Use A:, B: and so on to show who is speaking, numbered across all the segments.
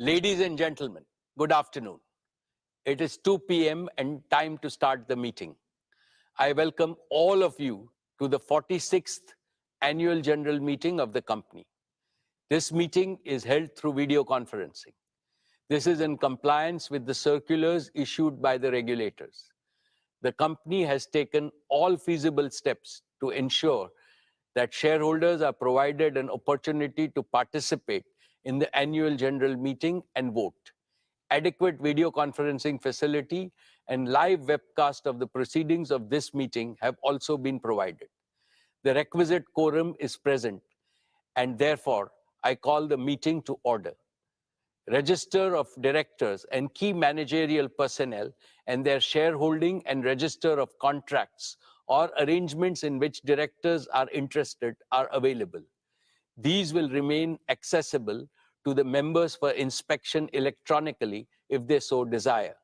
A: Ladies and gentlemen, good afternoon. It is 2 p.m. and time to start the meeting. I welcome all of you to the 46th Annual General Meeting of the company. This meeting is held through video conferencing. This is in compliance with the circulars issued by the regulators. The company has taken all feasible steps to ensure that shareholders are provided an opportunity to participate in the annual general meeting and vote. Adequate video conferencing facility and live webcast of the proceedings of this meeting have also been provided. The requisite quorum is present, and therefore I call the meeting to order. Register of directors and key managerial personnel and their shareholding and register of contracts or arrangements in which directors are interested are available. These will remain accessible to the members for inspection electronically if they so desire.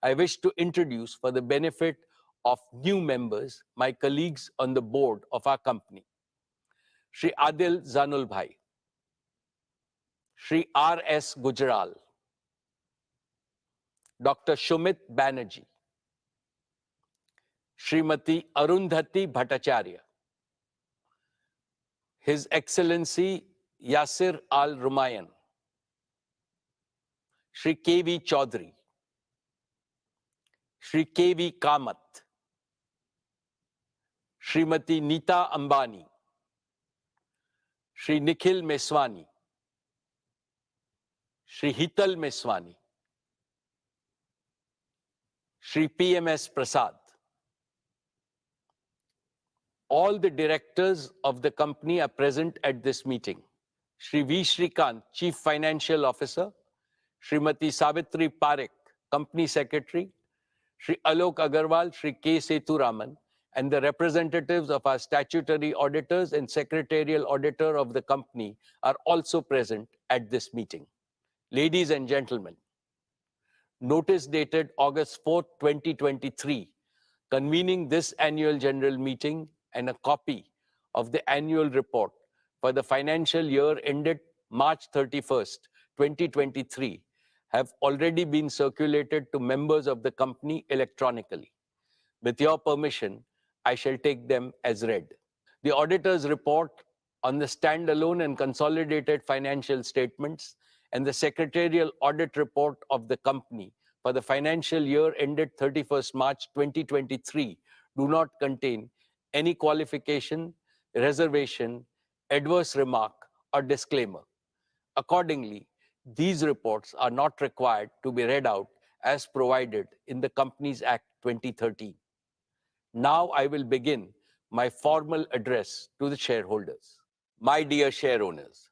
A: I wish to introduce, for the benefit of new members, my colleagues on the board of our company. Shri Adil Zanul Bhai, Shri R.S. Gujral, Dr. Shumit Banerjee, Srimati Arundhati Bhattacharya, His Excellency Yasir Al-Rumayyan, Shri K.V. Chaudhary, Shri K.V. Kamath, Srimati Neeta Ambani, Shri Nikhil Meswani, Shri Hital Meswani, Shri P.M.S. Prasad. All the directors of the company are present at this meeting. Shri V. Shrikant, Chief Financial Officer, Srimati Savitri Parekh, Company Secretary, Shri Alok Agarwal, Shri K. Sethuraman, and the representatives of our statutory auditors and secretarial auditor of the company are also present at this meeting. Ladies and gentlemen, notice dated August 4, 2023, convening this annual general meeting and a copy of the annual report for the financial year ended March 31st, 2023, have already been circulated to members of the company electronically. With your permission, I shall take them as read. The auditor's report on the standalone and consolidated financial statements and the secretarial audit report of the company for the financial year ended 31st March 2023 do not contain any qualification, reservation, adverse remark, or disclaimer. Accordingly, these reports are not required to be read out as provided in the Companies Act 2013. Now I will begin my formal address to the shareholders. My dear share owners,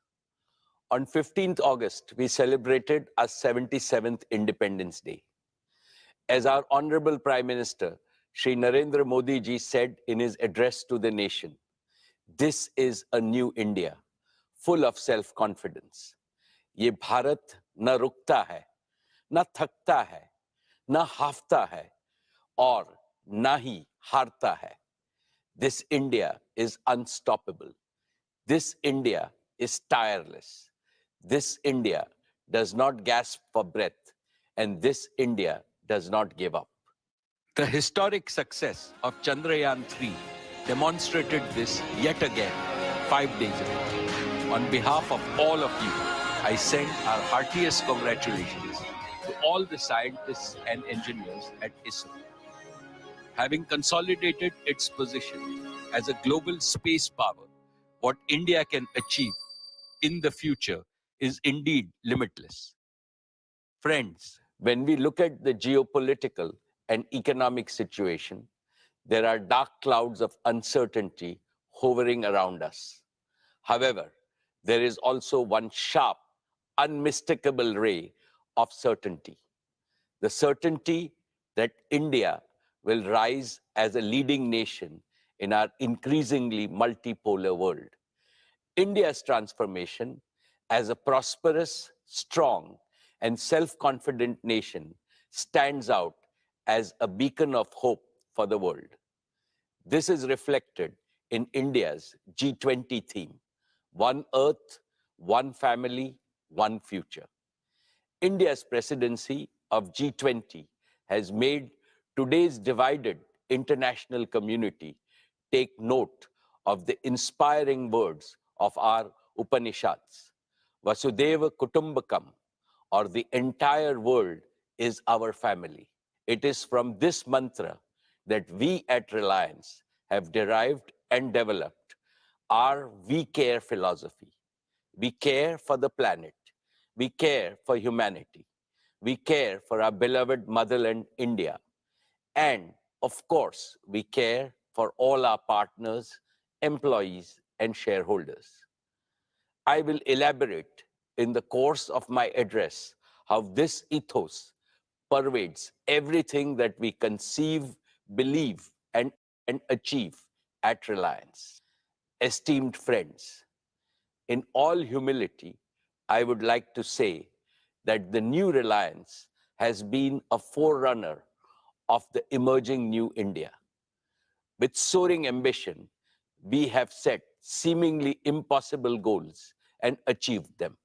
A: on 15th August, we celebrated our 77th Independence Day. As our Honorable Prime Minister, Shri Narendra Modi ji said in his address to the nation, this is a new India, full of self-confidence. ये भारत न रुकता है, न थकता है, न हाफता है, और न ही हारता है. This India is unstoppable. This India is tireless. This India does not gasp for breath, and this India does not give up. The historic success of Chandrayaan-3 demonstrated this yet again 5 days ago. On behalf of all of you, I send our heartiest congratulations to all the scientists and engineers at ISRO. Having consolidated its position as a global space power, what India can achieve in the future is indeed limitless. Friends, when we look at the geopolitical and economic situation, there are dark clouds of uncertainty hovering around us. However, there is also one sharp, unmistakable ray of certainty. The certainty that India will rise as a leading nation in our increasingly multipolar world. India's transformation as a prosperous, strong, and self-confident nation stands out as a beacon of hope for the world. This is reflected in India's G20 theme, One Earth, One Family, One Future. India's presidency of G20 has made today's divided international community take note of the inspiring words of our Upanishads. Vasudeva Kutumbakam, or the entire world is our family. It is from this mantra that we at Reliance have derived and developed our We Care philosophy. We care for the planet. We care for humanity. We care for our beloved motherland, India. And of course, we care for all our partners, employees, and shareholders. I will elaborate in the course of my address how this ethos pervades everything that we conceive, believe, and achieve at Reliance. Esteemed friends, in all humility, I would like to say that the new Reliance has been a forerunner of the emerging new India. With soaring ambition, we have set seemingly impossible goals and achieved them.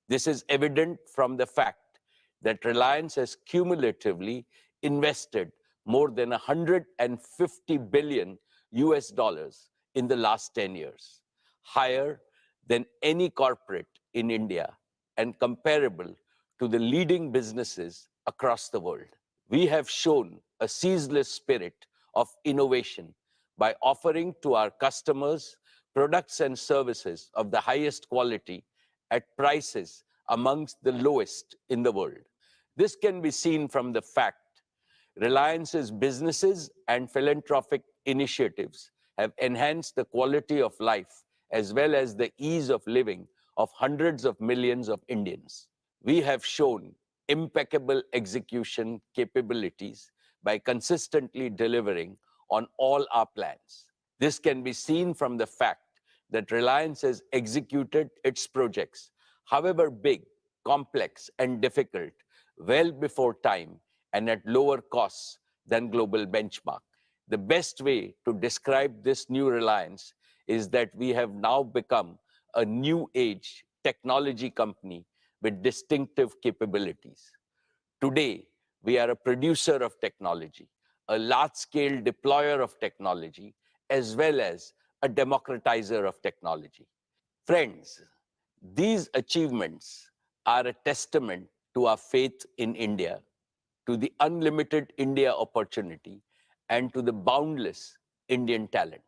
A: This is evident from the fact that Reliance has cumulatively invested more than 150 billion US dollars in the last 10 years, higher than any corporate in India and comparable to the leading businesses across the world. We have shown a ceaseless spirit of innovation by offering to our customers products and services of the highest quality at prices amongst the lowest in the world. This can be seen from the fact Reliance's businesses and philanthropic initiatives have enhanced the quality of life as well as the ease of living of hundreds of millions of Indians. We have shown impeccable execution capabilities by consistently delivering on all our plans. This can be seen from the fact that Reliance has executed its projects, however big, complex, and difficult, well before time and at lower costs than global benchmark. The best way to describe this new Reliance is that we have now become a new age technology company with distinctive capabilities. Today, we are a producer of technology, a large-scale deployer of technology, as well as a democratizer of technology. Friends, these achievements are a testament to our faith in India, to the unlimited India opportunity, and to the boundless Indian talent.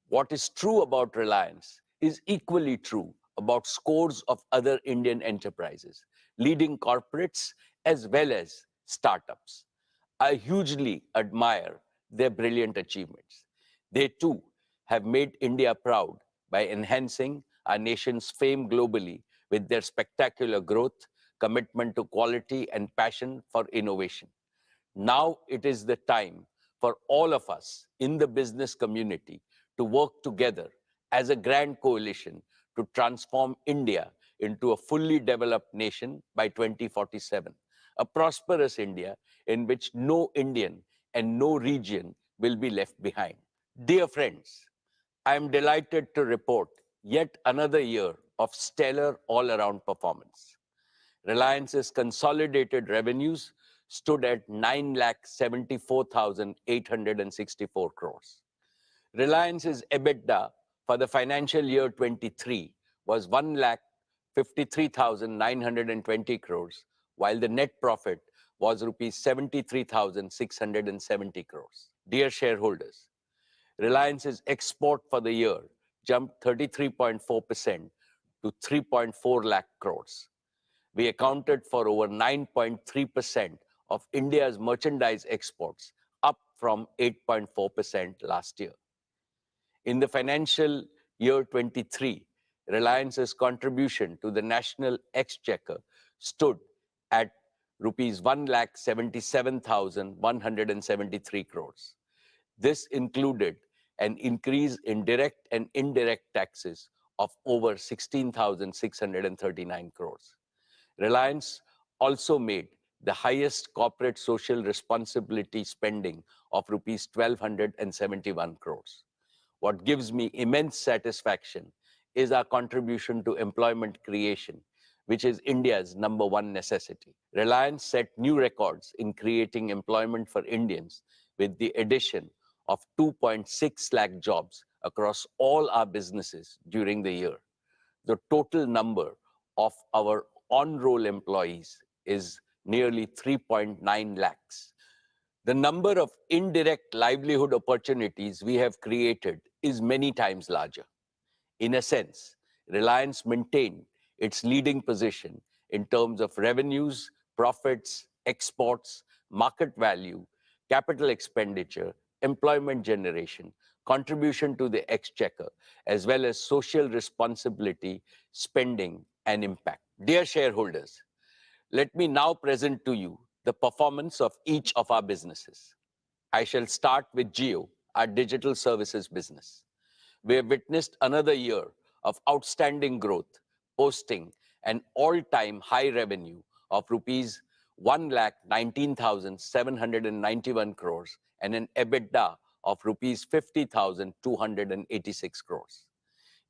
A: What is true about Reliance is equally true about scores of other Indian enterprises, leading corporates as well as startups. I hugely admire their brilliant achievements. They too have made India proud by enhancing our nation's fame globally with their spectacular growth, commitment to quality, and passion for innovation. Now it is the time for all of us in the business community to work together as a grand coalition to transform India into a fully developed nation by 2047, a prosperous India in which no Indian and no region will be left behind. Dear friends, I am delighted to report yet another year of stellar all-around performance. Reliance's consolidated revenues stood at 9,74,864 crores. Reliance's EBITDA for the financial year 23 was 1,53,920 crores, while the net profit was rupees 73,670 crores. Dear shareholders, Reliance's export for the year jumped 33.4% to 3.4 lakh crores. We accounted for over 9.3% of India's merchandise exports, up from 8.4% last year. In the financial year 23, Reliance's contribution to the national exchequer stood at rupees 1,77,173 crores. This included an increase in direct and indirect taxes of over 16,639 crores. Reliance also made the highest corporate social responsibility spending of rupees 1,271 crores. What gives me immense satisfaction is our contribution to employment creation, which is India's #1 necessity. Reliance set new records in creating employment for Indians with the addition of 2.6 lakh jobs across all our businesses during the year. The total number of our on-roll employees is nearly 3.9 lakhs. The number of indirect livelihood opportunities we have created is many times larger. In a sense, Reliance maintained its leading position in terms of revenues, profits, exports, market value, capital expenditure, employment generation, contribution to the exchequer, as well as social responsibility, spending, and impact. Dear shareholders, let me now present to you the performance of each of our businesses. I shall start with Jio, our digital services business. We have witnessed another year of outstanding growth, posting an all-time high revenue of rupees 1,19,791 crores and an EBITDA of rupees 50,286 crores.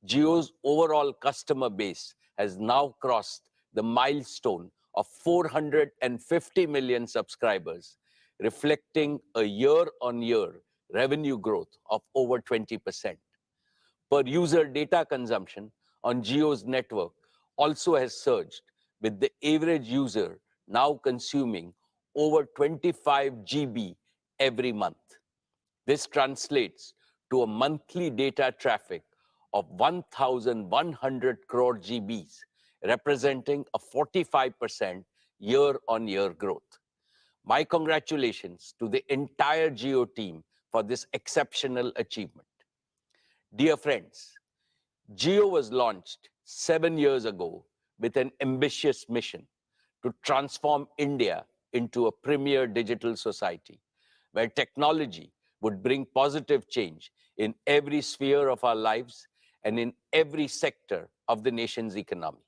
A: Jio's overall customer base has now crossed the milestone of 450 million subscribers, reflecting a year-on-year revenue growth of over 20%. Per user data consumption on Jio's network also has surged, with the average user now consuming over 25 GB every month. This translates to a monthly data traffic of 1,100 crore GBs, representing a 45% year-on-year growth. My congratulations to the entire Jio team for this exceptional achievement. Dear friends, Jio was launched 7 years ago with an ambitious mission to transform India into a premier digital society, where technology would bring positive change in every sphere of our lives and in every sector of the nation's economy.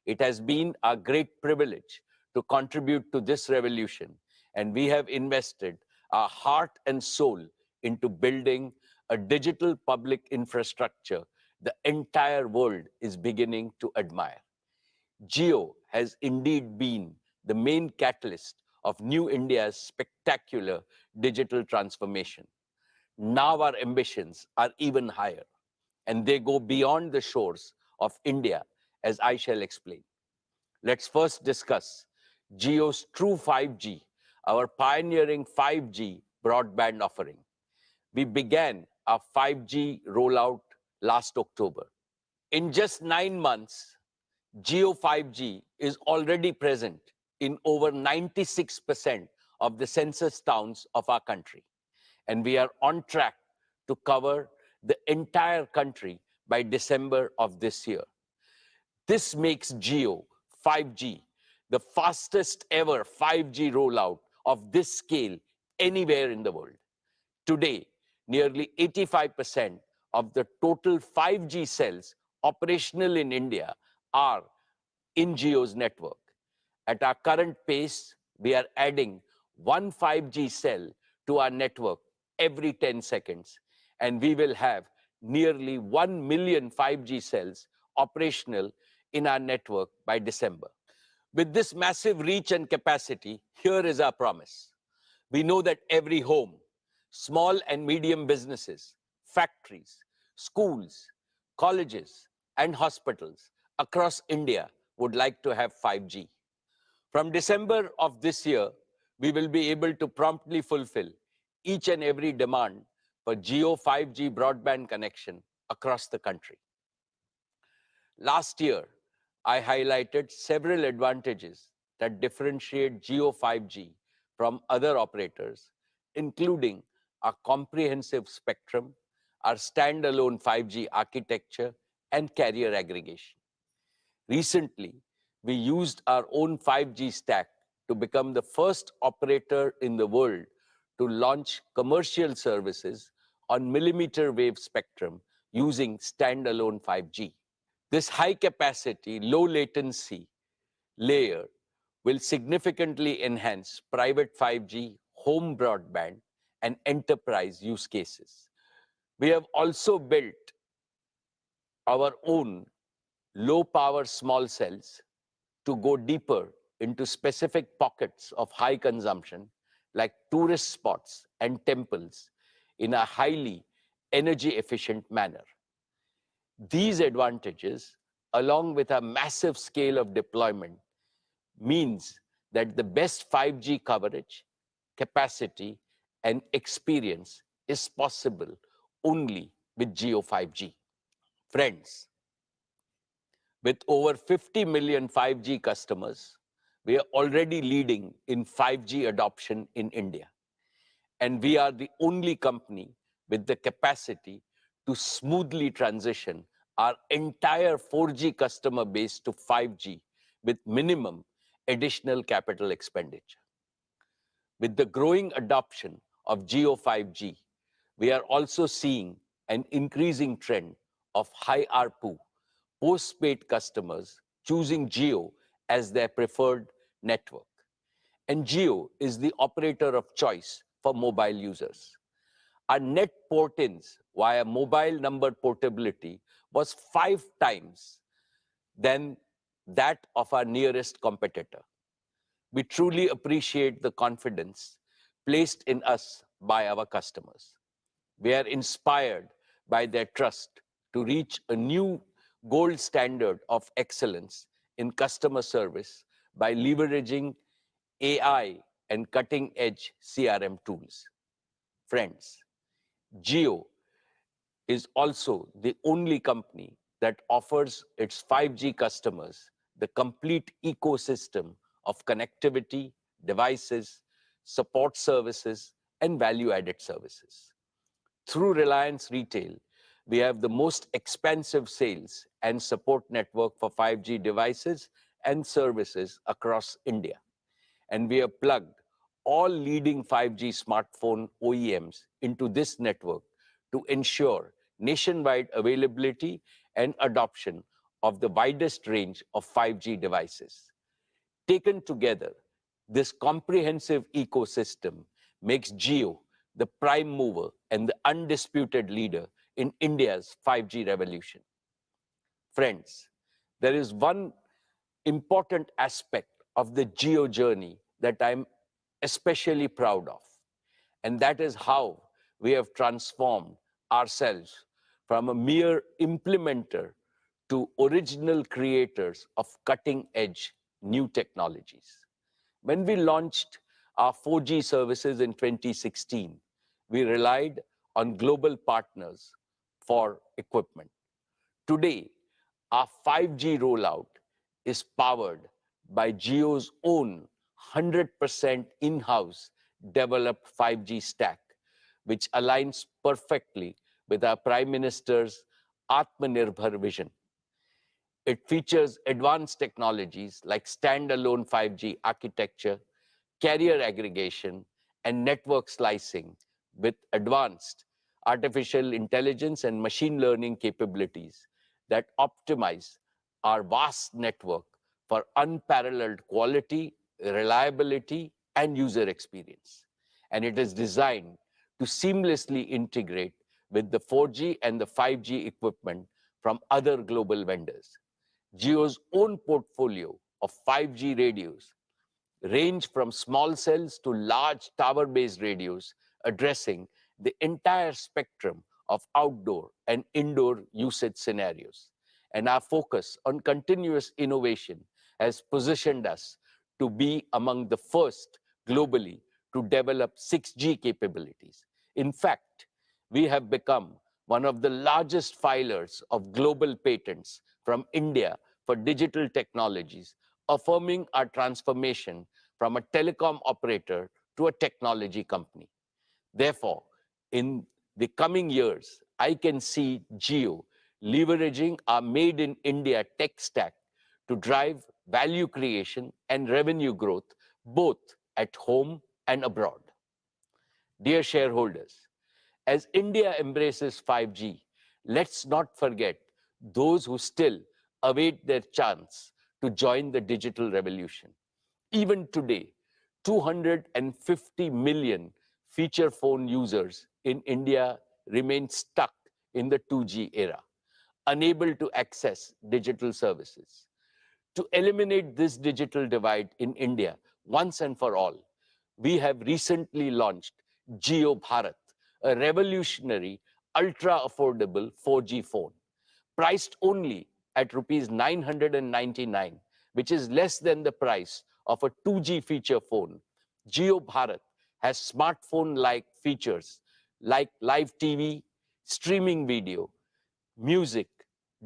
A: It has been our great privilege to contribute to this revolution, and we have invested our heart and soul into building a digital public infrastructure the entire world is beginning to admire. Jio has indeed been the main catalyst of New India's spectacular digital transformation. Now our ambitions are even higher, and they go beyond the shores of India, as I shall explain. Let's first discuss Jio's True 5G, our pioneering 5G broadband offering. We began our 5G rollout last October. In just 9 months, Jio 5G is already present in over 96% of the census towns of our country, and we are on track to cover the entire country by December of this year. This makes Jio 5G the fastest ever 5G rollout of this scale anywhere in the world. Today, nearly 85% of the total 5G cells operational in India are in Jio's network. At our current pace, we are adding one 5G cell to our network every 10 seconds, and we will have nearly 1 million 5G cells operational in our network by December. With this massive reach and capacity, here is our promise. We know that every home, small and medium businesses, factories, schools, colleges, and hospitals across India would like to have 5G. From December of this year, we will be able to promptly fulfill each and every demand for Jio 5G broadband connection across the country. Last year, I highlighted several advantages that differentiate Jio 5G from other operators, including our comprehensive spectrum, our standalone 5G architecture, and carrier aggregation. Recently, we used our own 5G stack to become the first operator in the world to launch commercial services on millimeter wave spectrum using standalone 5G. This high capacity, low latency layer will significantly enhance private 5G, home broadband, and enterprise use cases. We have also built our own low power small cells to go deeper into specific pockets of high consumption, like tourist spots and temples, in a highly energy efficient manner. These advantages, along with a massive scale of deployment, means that the best 5G coverage, capacity, and experience is possible only with Geo 5G. Friends, with over 50 million 5G customers, we are already leading in 5G adoption in India. And we are the only company with the capacity to smoothly transition our entire 4G customer base to 5G with minimum additional capital expenditure. With the growing adoption of Geo 5G, we are also seeing an increasing trend of high ARPU postpaid customers choosing Geo as their preferred network. And Geo is the operator of choice for mobile users. Our net port-ins via mobile number portability was 5 times than that of our nearest competitor. We truly appreciate the confidence placed in us by our customers. We are inspired by their trust to reach a new gold standard of excellence in customer service by leveraging AI and cutting-edge CRM tools. Friends, Jio is also the only company that offers its 5G customers the complete ecosystem of connectivity, devices, support services, and value-added services. Through Reliance Retail, we have the most expansive sales and support network for 5G devices and services across India. And we have plugged all leading 5G smartphone OEMs into this network to ensure nationwide availability and adoption of the widest range of 5G devices. Taken together, this comprehensive ecosystem makes Jio the prime mover and the undisputed leader in India's 5G revolution. Friends, there is one important aspect of the Jio journey that I'm especially proud of, and that is how we have transformed ourselves from a mere implementer to original creators of cutting-edge new technologies. When we launched our 4G services in 2016, we relied on global partners for equipment. Today, our 5G rollout is powered by Jio's own 100% in-house developed 5G stack, which aligns perfectly with our Prime Minister's Atmanirbhar vision. It features advanced technologies like standalone 5G architecture, carrier aggregation, and network slicing with advanced artificial intelligence and machine learning capabilities that optimize our vast network for unparalleled quality, reliability, and user experience. And it is designed to seamlessly integrate with the 4G and the 5G equipment from other global vendors. Jio's own portfolio of 5G radios range from small cells to large tower-based radios, addressing the entire spectrum of outdoor and indoor usage scenarios. And our focus on continuous innovation has positioned us to be among the first globally to develop 6G capabilities. In fact, we have become one of the largest filers of global patents from India for digital technologies, affirming our transformation from a telecom operator to a technology company. Therefore, in the coming years, I can see Jio leveraging our Made in India tech stack to drive value creation and revenue growth both at home and abroad. Dear shareholders, as India embraces 5G, let's not forget those who still await their chance to join the digital revolution. Even today, 250 million feature phone users in India remain stuck in the 2G era, unable to access digital services. To eliminate this digital divide in India once and for all, we have recently launched Jio Bharat, a revolutionary, ultra-affordable 4G phone, priced only at rupees 999, which is less than the price of a 2G feature phone. Jio Bharat has smartphone-like features like live TV, streaming video, music,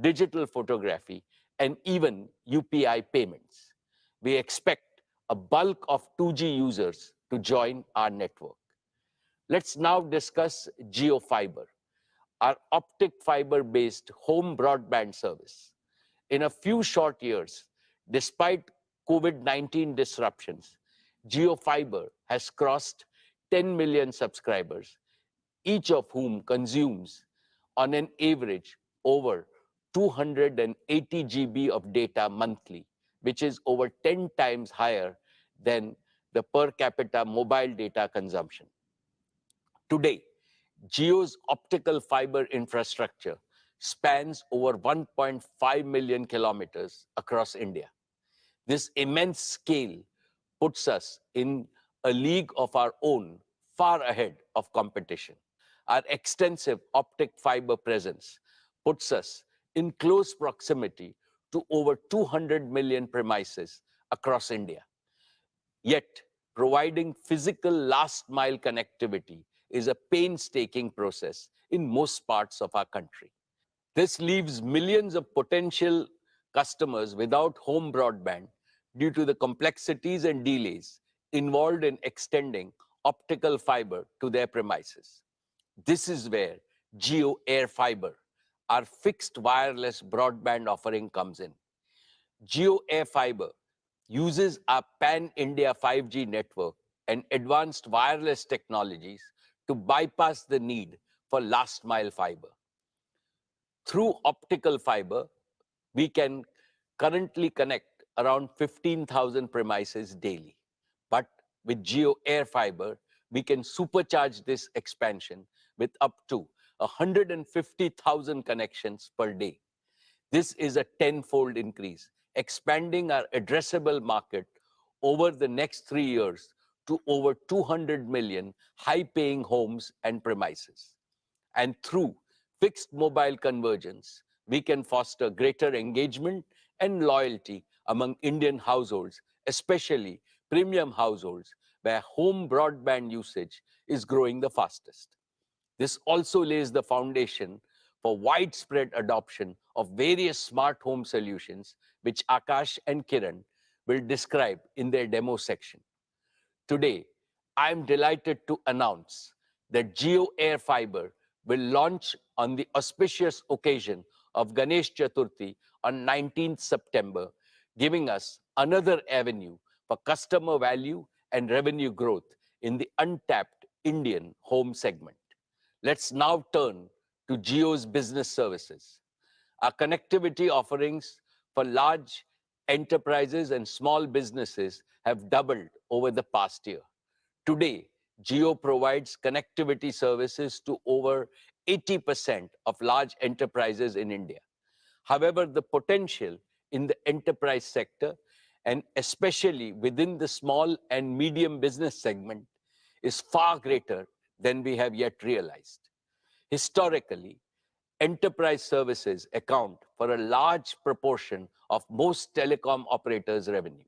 A: digital photography, and even UPI payments. We expect a bulk of 2G users to join our network. Let's now discuss GeoFiber, our optic fiber-based home broadband service. In a few short years, despite COVID-19 disruptions, GeoFiber has crossed 10 million subscribers, each of whom consumes, on an average, over 280 GB of data monthly, which is over 10 times higher than the per capita mobile data consumption. Today, Jio's optical fiber infrastructure spans over 1.5 million kilometers across India. This immense scale puts us in a league of our own, far ahead of competition. Our extensive optic fiber presence puts us in close proximity to over 200 million premises across India. Yet, providing physical last mile connectivity is a painstaking process in most parts of our country. This leaves millions of potential customers without home broadband due to the complexities and delays involved in extending optical fiber to their premises. This is where Geo Air Fiber, our fixed wireless broadband offering, comes in. Geo Air Fiber uses our pan-India 5G network and advanced wireless technologies to bypass the need for last-mile fiber. Through optical fiber, we can currently connect around 15,000 premises daily. But with Geo Air Fiber, we can supercharge this expansion with up to 150,000 connections per day. This is a tenfold increase, expanding our addressable market over the next 3 years to over 200 million high-paying homes and premises. And through fixed mobile convergence, we can foster greater engagement and loyalty among Indian households, especially premium households, where home broadband usage is growing the fastest. This also lays the foundation for widespread adoption of various smart home solutions, which Akash and Kiran will describe in their demo section. Today, I am delighted to announce that Geo Air Fiber will launch on the auspicious occasion of Ganesh Chaturthi on 19th September, giving us another avenue for customer value and revenue growth in the untapped Indian home segment. Let's now turn to Jio's business services. Our connectivity offerings for large enterprises and small businesses have doubled over the past year. Today, Jio provides connectivity services to over 80% of large enterprises in India. However, the potential in the enterprise sector, and especially within the small and medium business segment, is far greater than we have yet realized. Historically, enterprise services account for a large proportion of most telecom operators' revenue.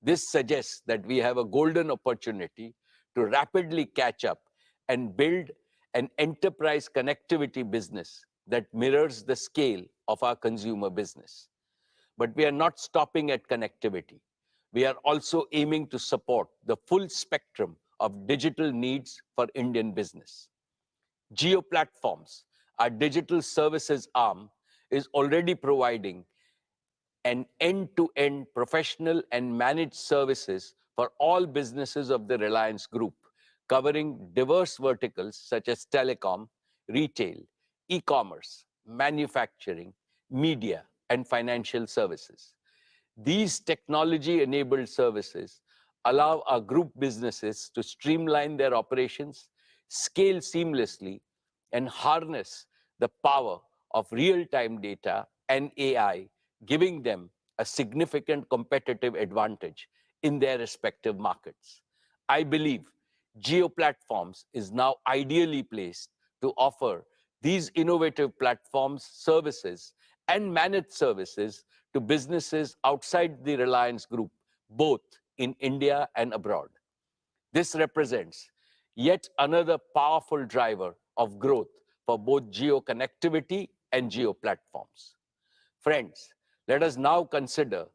A: This suggests that we have a golden opportunity to rapidly catch up and build an enterprise connectivity business that mirrors the scale of our consumer business. But we are not stopping at connectivity. We are also aiming to support the full spectrum of digital needs for Indian business. Jio Platforms, our digital services arm, is already providing an end-to-end professional and managed services for all businesses of the Reliance Group, covering diverse verticals such as telecom, retail, e-commerce, manufacturing, media, and financial services. These technology-enabled services allow our group businesses to streamline their operations, scale seamlessly, and harness the power of real-time data and AI, giving them a significant competitive advantage in their respective markets. I believe Jio Platforms is now ideally placed to offer these innovative platforms, services, and managed services to businesses outside the Reliance Group, both in India and abroad. This represents yet another powerful driver of growth for both Jio connectivity and Jio platforms. Friends, let us now consider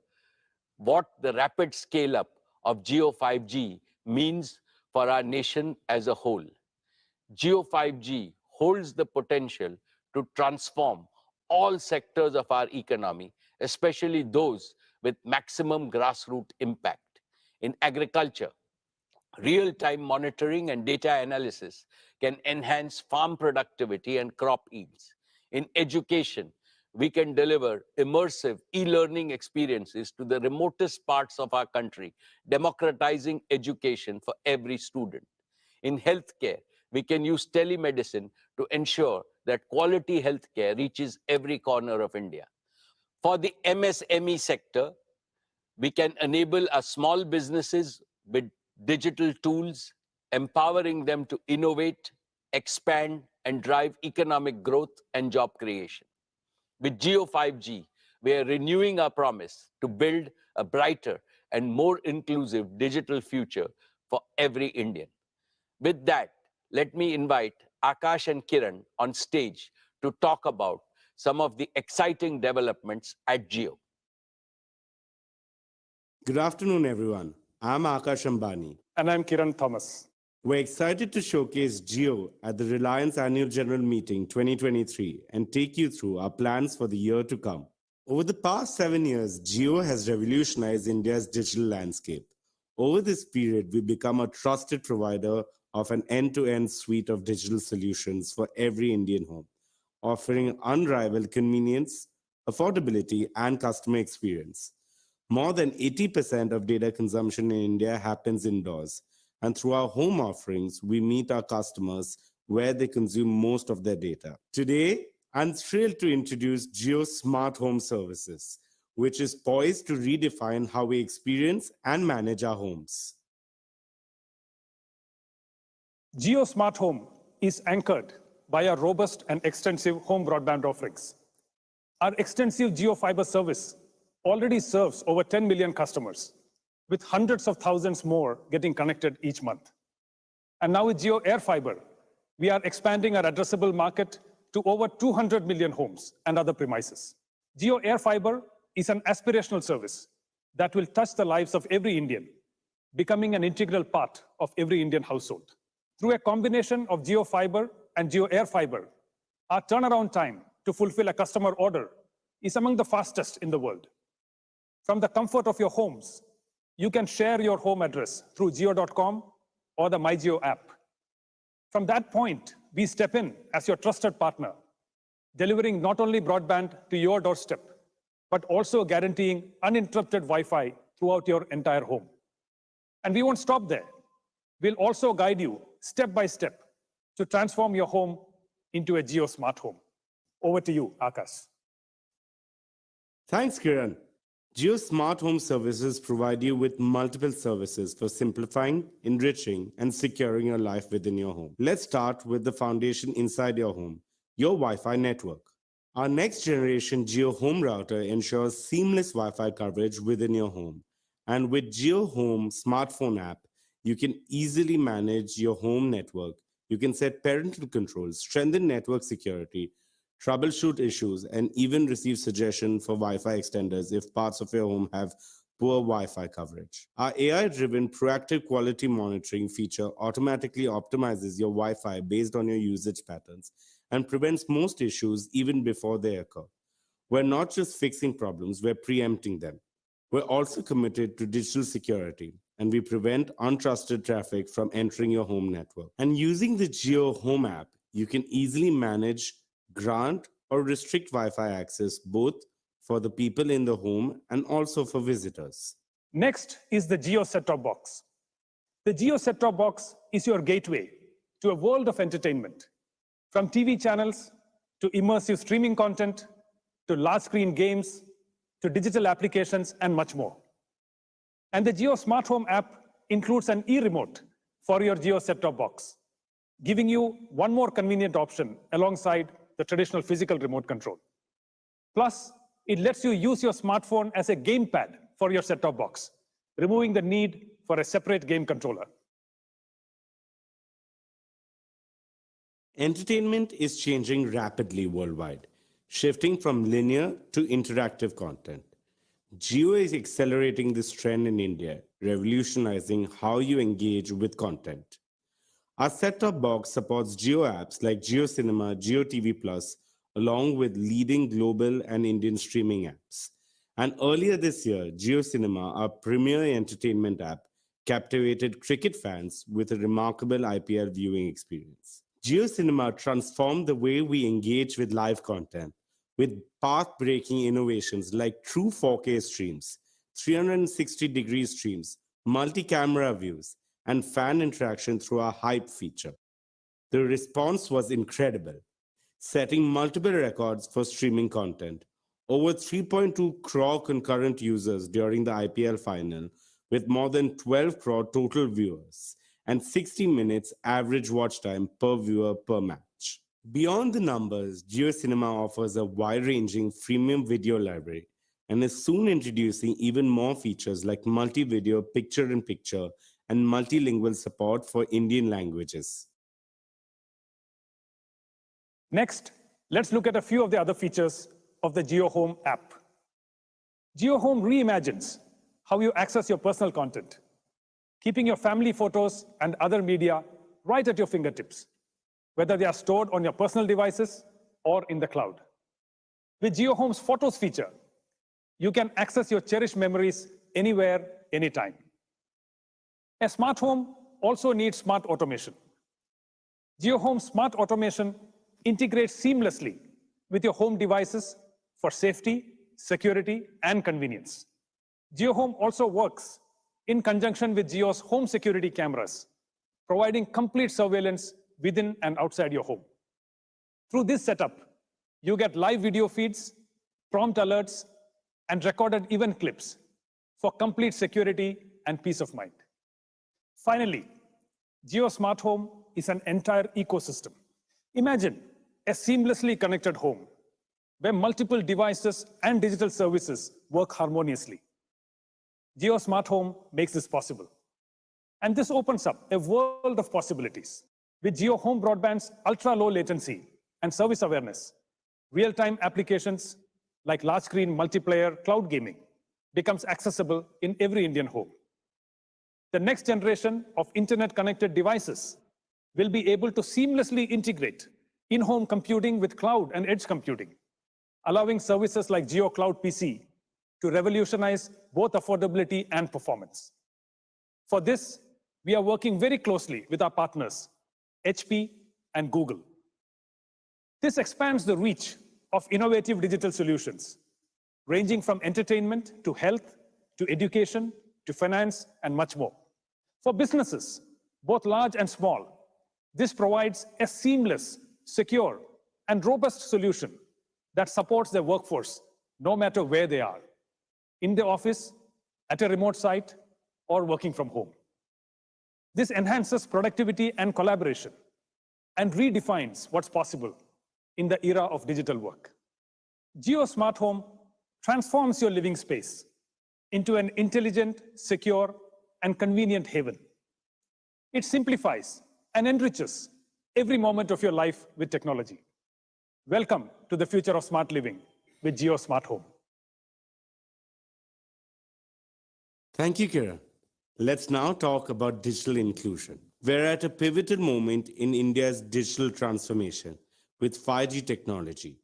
A: what the rapid scale-up of Jio 5G means for our nation as a whole. Jio 5G holds the potential to transform all sectors of our economy, especially those with maximum grassroots impact. In agriculture, real-time monitoring and data analysis can enhance farm productivity and crop yields. In education, we can deliver immersive e-learning experiences to the remotest parts of our country, democratizing education for every student. In healthcare, we can use telemedicine to ensure that quality healthcare reaches every corner of India. For the MSME sector, we can enable our small businesses with digital tools, empowering them to innovate, expand, and drive economic growth and job creation. With Jio 5G, we are renewing our promise to build a brighter and more inclusive digital future for every Indian. With that, let me invite Akash and Kiran on stage to talk about some of the exciting developments at Jio.
B: Good afternoon, everyone. I'm Akash Ambani.
C: And I'm Kiran Thomas.
B: We're excited to showcase Jio at the Reliance Annual General Meeting 2023 and take you through our plans for the year to come. Over the past 7 years, Jio has revolutionized India's digital landscape. Over this period, we've become a trusted provider of an end-to-end suite of digital solutions for every Indian home, offering unrivaled convenience, affordability, and customer experience. More than 80% of data consumption in India happens indoors, and through our home offerings, we meet our customers where they consume most of their data. Today, I'm thrilled to introduce Jio Smart Home Services, which is poised to redefine how we experience and manage our homes.
C: Jio Smart Home is anchored by our robust and extensive home broadband offerings. Our extensive Jio Fiber service already serves over 10 million customers, with hundreds of thousands more getting connected each month. And now with Jio Air Fiber, we are expanding our addressable market to over 200 million homes and other premises. Jio Air Fiber is an aspirational service that will touch the lives of every Indian, becoming an integral part of every Indian household. Through a combination of Jio Fiber and Jio Air Fiber, our turnaround time to fulfill a customer order is among the fastest in the world. From the comfort of your homes, you can share your home address through Jio.com or the MyJio app. From that point, we step in as your trusted partner, delivering not only broadband to your doorstep, but also guaranteeing uninterrupted Wi-Fi throughout your entire home. And we won't stop there. We'll also guide you step by step to transform your home into a Jio Smart Home. Over to you, Akash.
B: Thanks, Kiran. Jio Smart Home Services provide you with multiple services for simplifying, enriching, and securing your life within your home. Let's start with the foundation inside your home, your Wi-Fi network. Our next generation Jio Home Router ensures seamless Wi-Fi coverage within your home. And with Jio Home smartphone app, you can easily manage your home network. You can set parental controls, strengthen network security, troubleshoot issues, and even receive suggestions for Wi-Fi extenders if parts of your home have poor Wi-Fi coverage. Our AI-driven proactive quality monitoring feature automatically optimizes your Wi-Fi based on your usage patterns and prevents most issues even before they occur. We're not just fixing problems, we're preempting them. We're also committed to digital security, and we prevent untrusted traffic from entering your home network. And using the Jio Home app, you can easily manage, grant, or restrict Wi-Fi access both for the people in the home and also for visitors.
C: Next is the Jio set-top box. The Jio set-top box is your gateway to a world of entertainment, from TV channels to immersive streaming content to large-screen games to digital applications, and much more. And the Jio Smart Home app includes an e-remote for your Jio set-top box, giving you one more convenient option alongside the traditional physical remote control. Plus, it lets you use your smartphone as a gamepad for your set-top box, removing the need for a separate game controller.
B: Entertainment is changing rapidly worldwide, shifting from linear to interactive content. Jio is accelerating this trend in India, revolutionizing how you engage with content. Our set-top box supports Jio apps like Jio Cinema, Jio TV Plus, along with leading global and Indian streaming apps. And earlier this year, Jio Cinema, our premier entertainment app, captivated cricket fans with a remarkable IPL viewing experience. Jio Cinema transformed the way we engage with live content with path-breaking innovations like true 4K streams, 360-degree streams, multi-camera views, and fan interaction through our Hype feature. The response was incredible, setting multiple records for streaming content. Over 3.2 crore concurrent users during the IPL final, with more than 12 crore total viewers, and 60 minutes average watch time per viewer per match. Beyond the numbers, Jio Cinema offers a wide-ranging freemium video library and is soon introducing even more features like multi-video, picture-in-picture, and multilingual support for Indian languages.
C: Next, let's look at a few of the other features of the Jio Home app. Jio Home reimagines how you access your personal content, keeping your family photos and other media right at your fingertips, whether they are stored on your personal devices or in the cloud. With Jio Home's Photos feature, you can access your cherished memories anywhere, anytime. A smart home also needs smart automation. Jio Home's smart automation integrates seamlessly with your home devices for safety, security, and convenience. Jio Home also works in conjunction with Jio's home security cameras, providing complete surveillance within and outside your home. Through this setup, you get live video feeds, prompt alerts, and recorded event clips for complete security and peace of mind. Finally, Jio Smart Home is an entire ecosystem. Imagine a seamlessly connected home where multiple devices and digital services work harmoniously. Jio Smart Home makes this possible. And this opens up a world of possibilities. With Jio Home Broadband's ultra-low latency and service awareness, real-time applications like large-screen multiplayer cloud gaming becomes accessible in every Indian home. The next generation of internet-connected devices will be able to seamlessly integrate in-home computing with cloud and edge computing, allowing services like Jio Cloud PC to revolutionize both affordability and performance. For this, we are working very closely with our partners, HP and Google. This expands the reach of innovative digital solutions, ranging from entertainment to health, to education, to finance, and much more. For businesses, both large and small, this provides a seamless, secure, and robust solution that supports their workforce no matter where they are, in the office, at a remote site, or working from home. This enhances productivity and collaboration and redefines what's possible in the era of digital work. Jio Smart Home transforms your living space into an intelligent, secure, and convenient haven. It simplifies and enriches every moment of your life with technology. Welcome to the future of smart living with Jio Smart Home.
B: Thank you, Kiran. Let's now talk about digital inclusion. We're at a pivotal moment in India's digital transformation with 5G technology.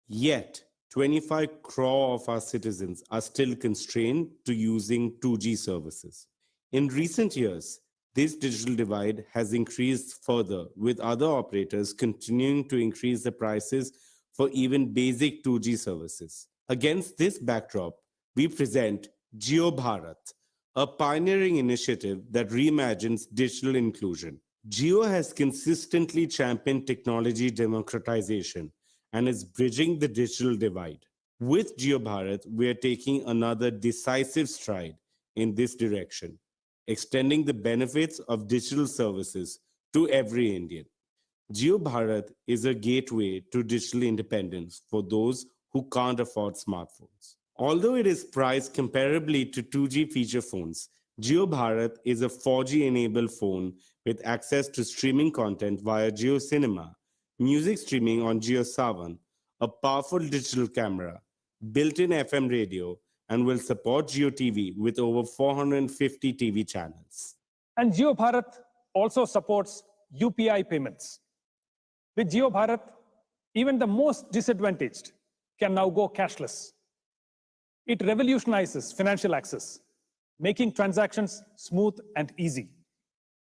B: Yet, 25 crore of our citizens are still constrained to using 2G services. In recent years, this digital divide has increased further, with other operators continuing to increase the prices for even basic 2G services. Against this backdrop, we present Jio Bharat, a pioneering initiative that reimagines digital inclusion. Jio has consistently championed technology democratization and is bridging the digital divide. With JioBharat, we are taking another decisive stride in this direction, extending the benefits of digital services to every Indian. JioBharat is a gateway to digital independence for those who can't afford smartphones. Although it is priced comparably to 2G feature phones, JioBharat is a 4G-enabled phone with access to streaming content via JioCinema, music streaming on JioSaavn, a powerful digital camera, built-in FM radio, and will support JioTV with over 450 TV channels.
C: And JioBharat also supports UPI payments. With JioBharat, even the most disadvantaged can now go cashless. It revolutionizes financial access, making transactions smooth and easy.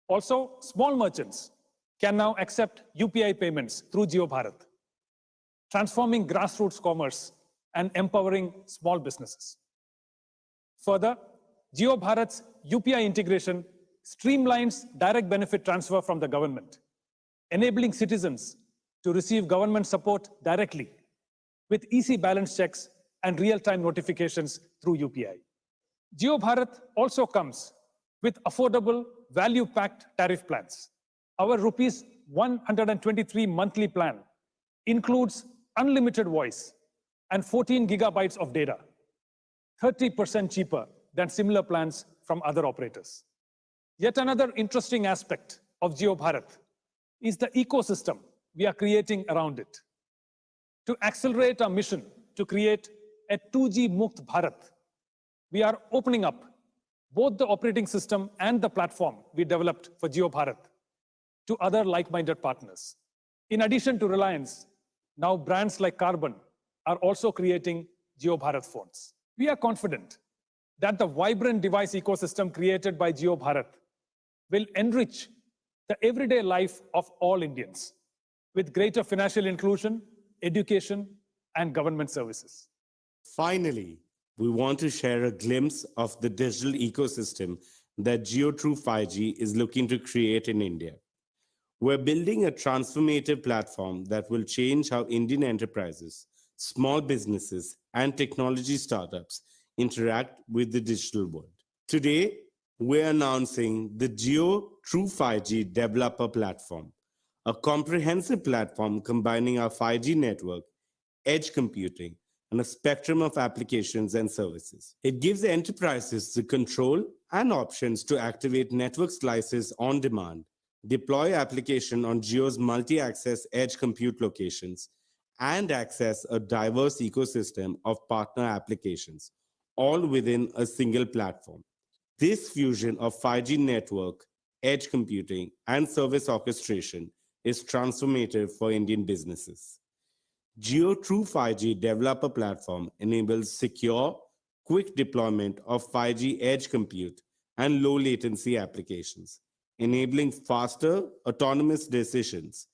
C: Also, small merchants can now accept UPI payments through JioBharat, transforming grassroots commerce and empowering small businesses. Further, JioBharat's UPI integration streamlines direct benefit transfer from the government, enabling citizens to receive government support directly with easy balance checks and real-time notifications through UPI. JioBharat also comes with affordable, value-packed tariff plans. Our rupees 123 monthly plan includes unlimited voice and 14 gigabytes of data, 30% cheaper than similar plans from other operators. Yet another interesting aspect of JioBharat is the ecosystem we are creating around it. To accelerate our mission to create a 2G Mukt Bharat, we are opening up both the operating system and the platform we developed for JioBharat to other like-minded partners. In addition to Reliance, now brands like Carbon are also creating JioBharat phones. We are confident that the vibrant device ecosystem created by JioBharat will enrich the everyday life of all Indians with greater financial inclusion, education, and government services.
B: Finally, we want to share a glimpse of the digital ecosystem that JioTrue 5G is looking to create in India. We're building a transformative platform that will change how Indian enterprises, small businesses, and technology startups interact with the digital world. Today, we're announcing the JioTrue 5G Developer Platform, a comprehensive platform combining our 5G network, edge computing, and a spectrum of applications and services. It gives enterprises the control and options to activate network slices on demand, deploy application on Jio's multi-access edge compute locations, and access a diverse ecosystem of partner applications, all within a single platform. This fusion of 5G network, edge computing, and service orchestration is transformative for Indian businesses. JioTrue 5G Developer Platform enables secure, quick deployment of 5G edge compute and low latency applications, enabling faster, autonomous decisions,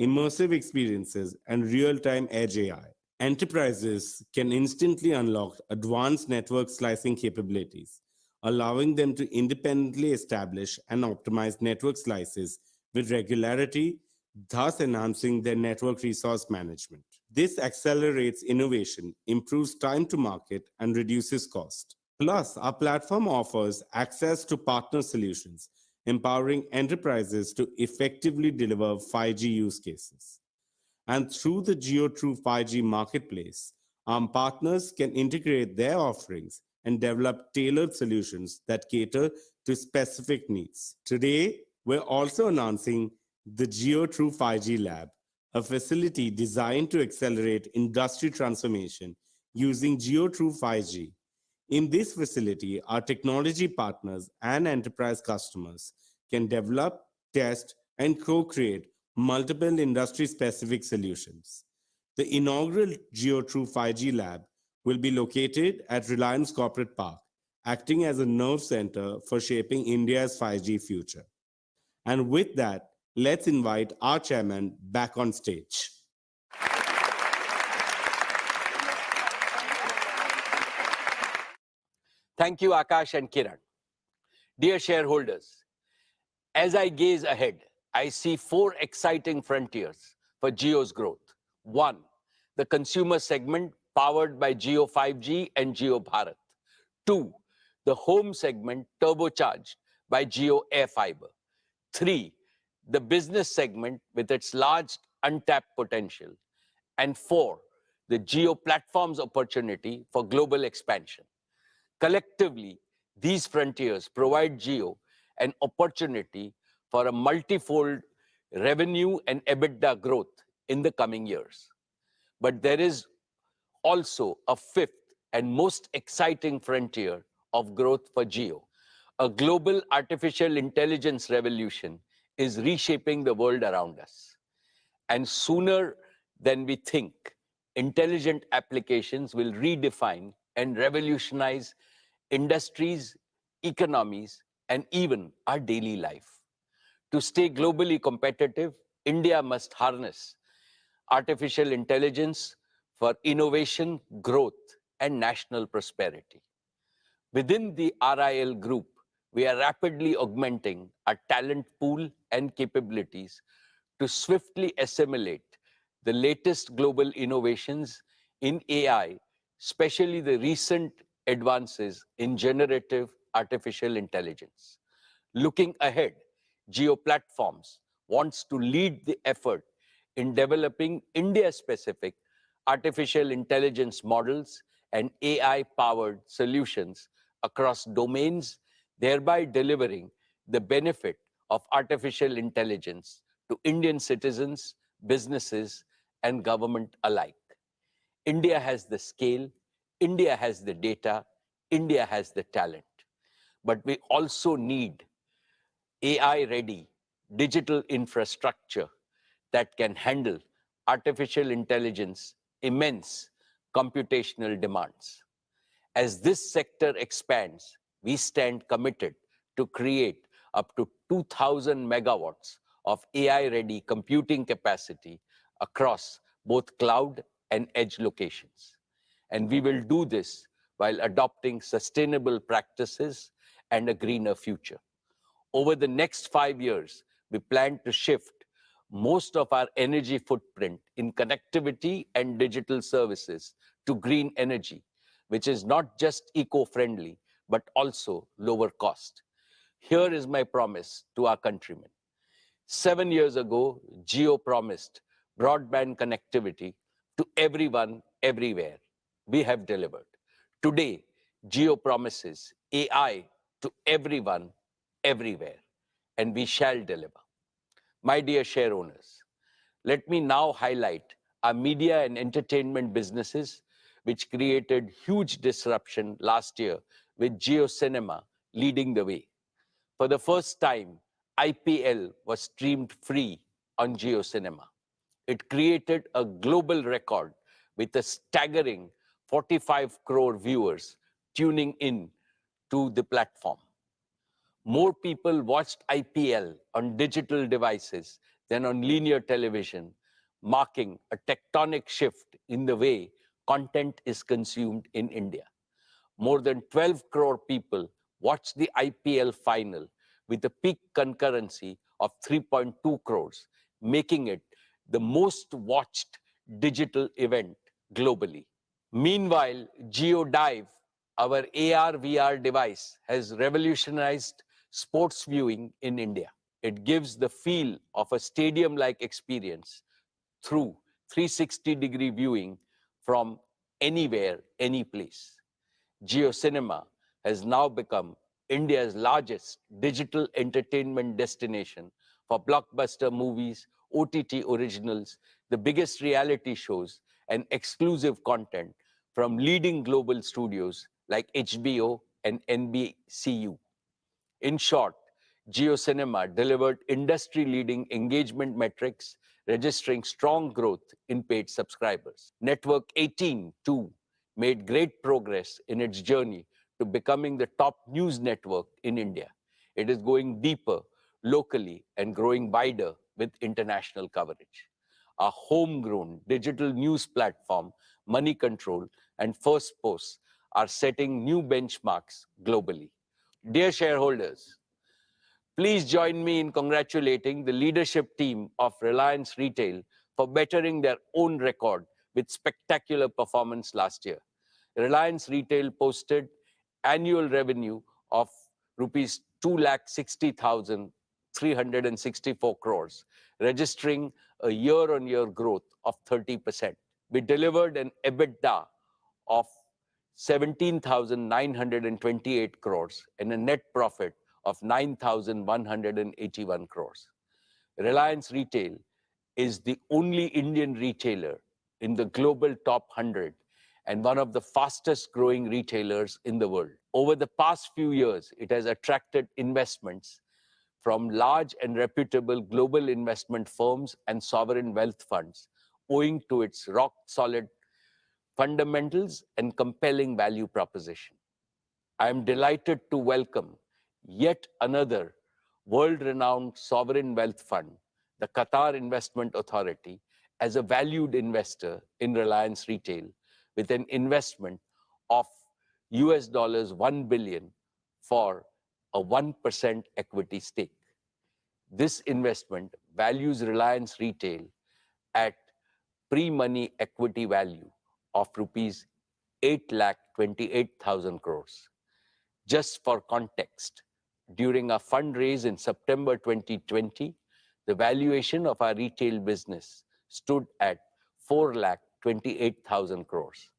B: immersive experiences, and real-time edge AI. Enterprises can instantly unlock advanced network slicing capabilities, allowing them to independently establish and optimize network slices with regularity, thus enhancing their network resource management. This accelerates innovation, improves time to market, and reduces cost. Plus, our platform offers access to partner solutions, empowering enterprises to effectively deliver 5G use cases. And through the JioTrue 5G marketplace, our partners can integrate their offerings and develop tailored solutions that cater to specific needs. Today, we're also announcing the JioTrue 5G Lab, a facility designed to accelerate industry transformation using JioTrue 5G. In this facility, our technology partners and enterprise customers can develop, test, and co-create multiple industry-specific solutions. The inaugural JioTrue 5G Lab will be located at Reliance Corporate Park, acting as a nerve center for shaping India's 5G future. And with that, let's invite our chairman back on stage.
A: Thank you, Akash and Kiran. Dear shareholders, as I gaze ahead, I see 4 exciting frontiers for Jio's growth. 1, the consumer segment powered by Jio 5G and Jio Bharat. 2. The home segment turbocharged by Jio Air Fiber. 3. The business segment with its large untapped potential. And 4. The Jio platforms opportunity for global expansion. Collectively, these frontiers provide Jio an opportunity for a multifold revenue and EBITDA growth in the coming years. But there is also a fifth and most exciting frontier of growth for Jio. A global artificial intelligence revolution is reshaping the world around us. And sooner than we think, intelligent applications will redefine and revolutionize industries, economies, and even our daily life. To stay globally competitive, India must harness artificial intelligence for innovation, growth, and national prosperity. Within the RIL group, we are rapidly augmenting our talent pool and capabilities to swiftly assimilate the latest global innovations in AI, especially the recent advances in generative artificial intelligence. Looking ahead, Jio Platforms wants to lead the effort in developing India-specific artificial intelligence models and AI-powered solutions across domains, thereby delivering the benefit of artificial intelligence to Indian citizens, businesses, and government alike. India has the scale, India has the data, India has the talent. But we also need AI-ready digital infrastructure that can handle artificial intelligence immense computational demands. As this sector expands, we stand committed to create up to 2,000 megawatts of AI-ready computing capacity across both cloud and edge locations. And we will do this while adopting sustainable practices and a greener future. Over the next 5 years, we plan to shift most of our energy footprint in connectivity and digital services to green energy, which is not just eco-friendly, but also lower cost. Here is my promise to our countrymen. 7 years ago, Jio promised broadband connectivity to everyone, everywhere. We have delivered. Today, Jio promises AI to everyone, everywhere, and we shall deliver. My dear share owners, let me now highlight our media and entertainment businesses, which created huge disruption last year with Jio Cinema leading the way. For the first time, IPL was streamed free on Jio Cinema. It created a global record with a staggering 45 crore viewers tuning in to the platform. More people watched IPL on digital devices than on linear television, marking a tectonic shift in the way content is consumed in India. More than 12 crore people watched the IPL final with a peak concurrency of 3.2 crores, making it the most watched digital event globally. Meanwhile, GeoDive, our AR/VR device, has revolutionized sports viewing in India. It gives the feel of a stadium-like experience through 360-degree viewing from anywhere, any place. Jio Cinema has now become India's largest digital entertainment destination for blockbuster movies, OTT originals, the biggest reality shows, and exclusive content from leading global studios like HBO and NBCU. In short, Jio Cinema delivered industry-leading engagement metrics, registering strong growth in paid subscribers. Network 18, too, made great progress in its journey to becoming the top news network in India. It is going deeper locally and growing wider with international coverage. Our homegrown digital news platform, Money Control, and First Post are setting new benchmarks globally. Dear shareholders, please join me in congratulating the leadership team of Reliance Retail for bettering their own record with spectacular performance last year. Reliance Retail posted annual revenue of rupees 2,60,364 crores, registering a year-on-year growth of 30%. We delivered an EBITDA of 17,928 crores and a net profit of 9,181 crores. Reliance Retail is the only Indian retailer in the global top 100 and one of the fastest growing retailers in the world. Over the past few years, it has attracted investments from large and reputable global investment firms and sovereign wealth funds, owing to its rock-solid fundamentals and compelling value proposition. I am delighted to welcome yet another world-renowned sovereign wealth fund, the Qatar Investment Authority, as a valued investor in Reliance Retail with an investment of $1 billion for a 1% equity stake. This investment values Reliance Retail at pre-money equity value of rupees 8,28,000 crores. Just for context, during our fundraise in September 2020, the valuation of our retail business stood at 4,28,000 crores.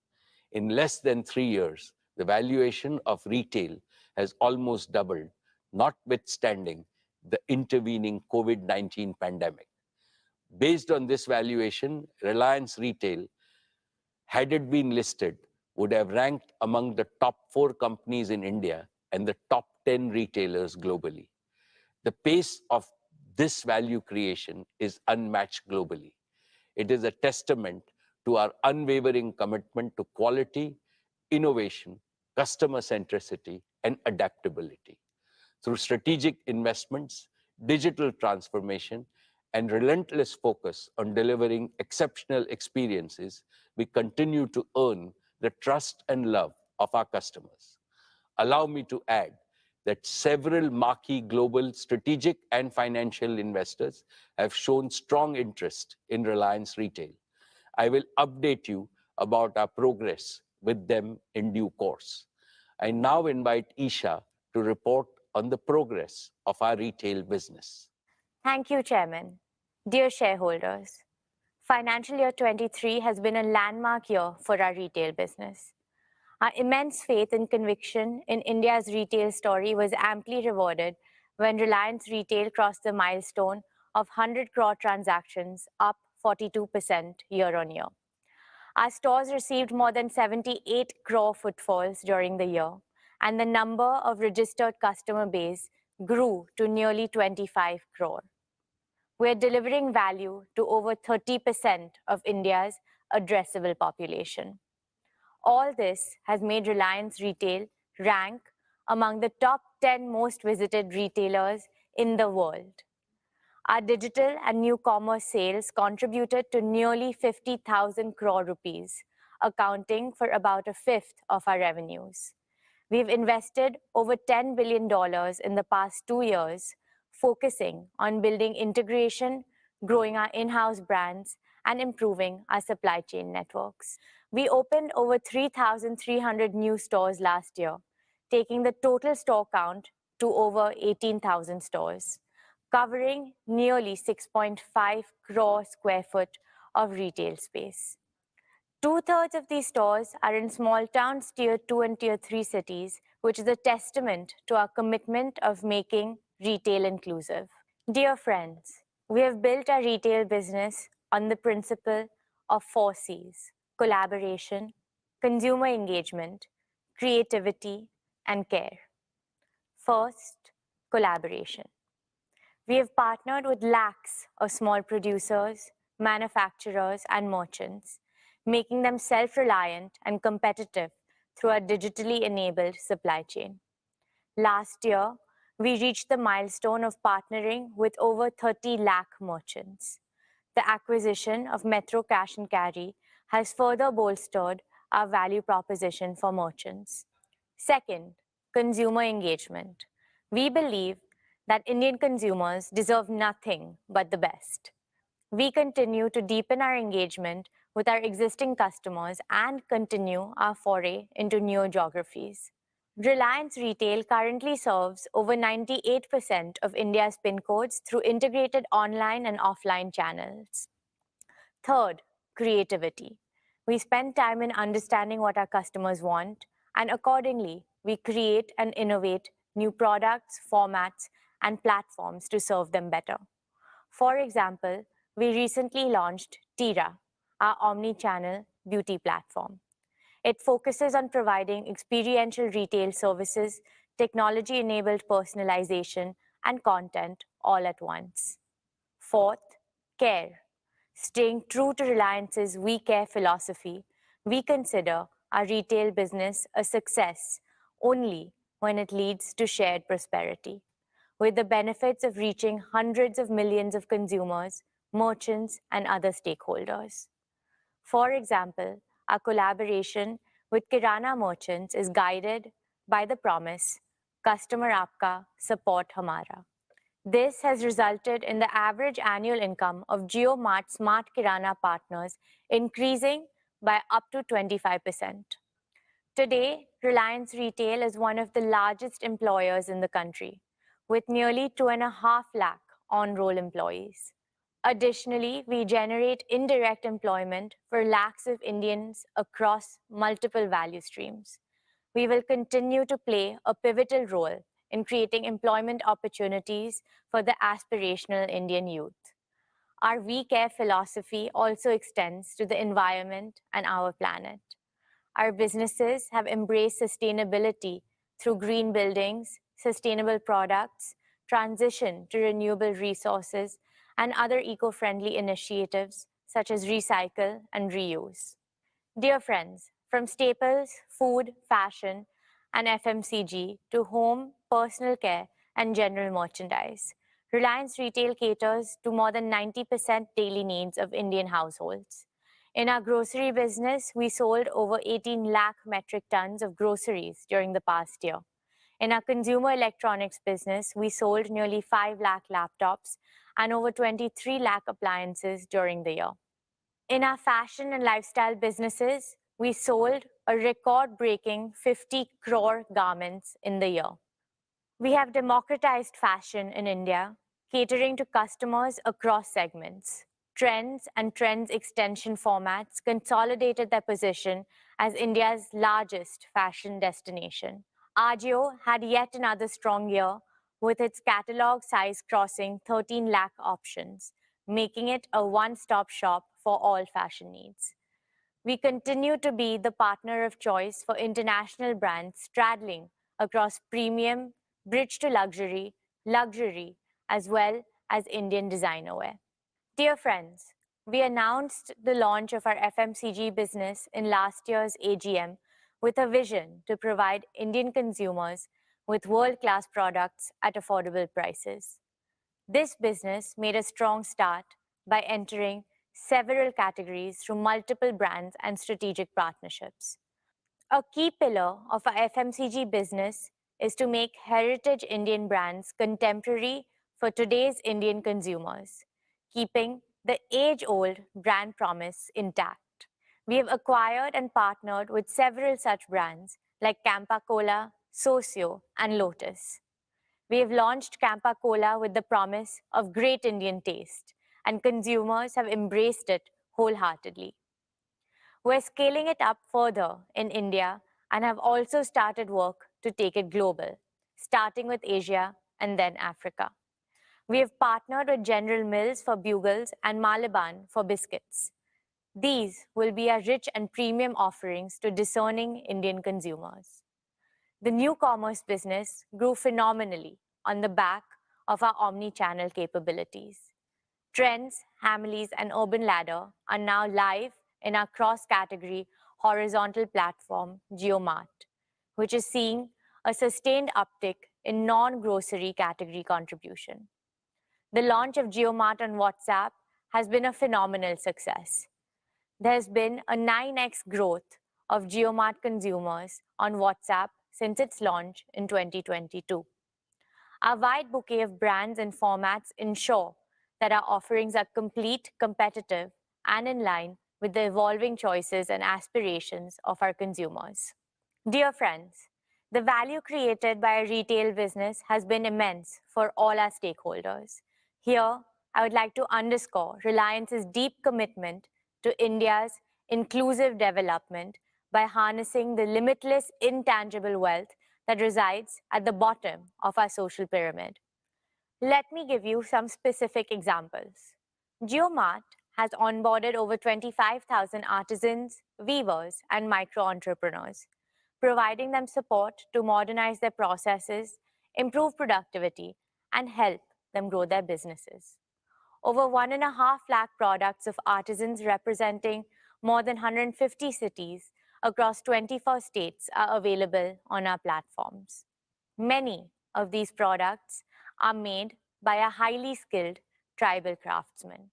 A: In less than 3 years, the valuation of retail has almost doubled, notwithstanding the intervening COVID-19 pandemic. Based on this valuation, Reliance Retail, had it been listed, would have ranked among the top 4 companies in India and the top 10 retailers globally. The pace of this value creation is unmatched globally. It is a testament to our unwavering commitment to quality, innovation, customer centricity, and adaptability. Through strategic investments, digital transformation, and relentless focus on delivering exceptional experiences, we continue to earn the trust and love of our customers. Allow me to add that several marquee global strategic and financial investors have shown strong interest in Reliance Retail. I will update you about our progress with them in due course. I now invite Isha to report on the progress of our retail business.
D: Thank you, Chairman. Dear shareholders, financial year 23 has been a landmark year for our retail business. Our immense faith and conviction in India's retail story was amply rewarded when Reliance Retail crossed the milestone of 100 crore transactions, up 42% year-on-year. Our stores received more than 78 crore footfalls during the year, and the number of registered customer base grew to nearly 25 crore. We're delivering value to over 30% of India's addressable population. All this has made Reliance Retail rank among the top 10 most visited retailers in the world. Our digital and new commerce sales contributed to nearly 50,000 crore rupees, accounting for about a fifth of our revenues. We've invested over $10 billion in the past 2 years, focusing on building integration, growing our in-house brands, and improving our supply chain networks. We opened over 3,300 new stores last year, taking the total store count to over 18,000 stores, covering nearly 6.5 crore square foot of retail space. 2/3 of these stores are in small towns, tier 2 and tier 3 cities, which is a testament to our commitment of making retail inclusive. Dear friends, we have built our retail business on the principle of 4 C's: collaboration, consumer engagement, creativity, and care. First, collaboration. We have partnered with lakhs of small producers, manufacturers, and merchants, making them self-reliant and competitive through our digitally enabled supply chain. Last year, we reached the milestone of partnering with over 30 lakh merchants. The acquisition of Metro Cash and Carry has further bolstered our value proposition for merchants. Second, consumer engagement. We believe that Indian consumers deserve nothing but the best. We continue to deepen our engagement with our existing customers and continue our foray into new geographies. Reliance Retail currently serves over 98% of India's PIN codes through integrated online and offline channels. Third, creativity. We spend time in understanding what our customers want, and accordingly, we create and innovate new products, formats, and platforms to serve them better. For example, we recently launched Tira, our omni-channel beauty platform. It focuses on providing experiential retail services, technology-enabled personalization, and content all at once. Fourth, care. Staying true to Reliance's We Care philosophy, we consider our retail business a success only when it leads to shared prosperity, with the benefits of reaching hundreds of millions of consumers, merchants, and other stakeholders. For example, our collaboration with Kirana merchants is guided by the promise, Customer Aapka, Support Hamara. This has resulted in the average annual income of JioMart Smart Kirana partners increasing by up to 25%. Today, Reliance Retail is one of the largest employers in the country, with nearly 2.5 lakh on-roll employees. Additionally, we generate indirect employment for lakhs of Indians across multiple value streams. We will continue to play a pivotal role in creating employment opportunities for the aspirational Indian youth. Our We Care philosophy also extends to the environment and our planet. Our businesses have embraced sustainability through green buildings, sustainable products, transition to renewable resources, and other eco-friendly initiatives such as recycle and reuse. Dear friends, from staples, food, fashion, and FMCG to home, personal care, and general merchandise, Reliance Retail caters to more than 90% daily needs of Indian households. In our grocery business, we sold over 18 lakh metric tons of groceries during the past year. In our consumer electronics business, we sold nearly 5 lakh laptops and over 23 lakh appliances during the year. In our fashion and lifestyle businesses, we sold a record-breaking 50 crore garments in the year. We have democratized fashion in India, catering to customers across segments. Trends and Trends extension formats consolidated their position as India's largest fashion destination. Ajio had yet another strong year, with its catalog size crossing 13 lakh options, making it a one-stop shop for all fashion needs. We continue to be the partner of choice for international brands straddling across premium, bridge to luxury, as well as Indian designer wear. Dear friends, we announced the launch of our FMCG business in last year's AGM with a vision to provide Indian consumers with world-class products at affordable prices. This business made a strong start by entering several categories through multiple brands and strategic partnerships. A key pillar of our FMCG business is to make heritage Indian brands contemporary for today's Indian consumers, keeping the age-old brand promise intact. We have acquired and partnered with several such brands like Campa Cola, Socio, and Lotus. We have launched Campa Cola with the promise of great Indian taste, and consumers have embraced it wholeheartedly. We're scaling it up further in India and have also started work to take it global, starting with Asia and then Africa. We have partnered with General Mills for bugles and Malaban for biscuits. These will be our rich and premium offerings to discerning Indian consumers. The new commerce business grew phenomenally on the back of our omni-channel capabilities. Trends, Hamleys, and Urban Ladder are now live in our cross-category horizontal platform, JioMart, which is seeing a sustained uptick in non-grocery category contribution. The launch of JioMart on WhatsApp has been a phenomenal success. There's been a 9x growth of JioMart consumers on WhatsApp since its launch in 2022. Our wide bouquet of brands and formats ensure that our offerings are complete, competitive, and in line with the evolving choices and aspirations of our consumers. Dear friends, the value created by a retail business has been immense for all our stakeholders. Here, I would like to underscore Reliance's deep commitment to India's inclusive development by harnessing the limitless intangible wealth that resides at the bottom of our social pyramid. Let me give you some specific examples. JioMart has onboarded over 25,000 artisans, weavers, and micro-entrepreneurs, providing them support to modernize their processes, improve productivity, and help them grow their businesses. Over 1.5 lakh products of artisans representing more than 150 cities across 24 states are available on our platforms. Many of these products are made by a highly skilled tribal craftsmen.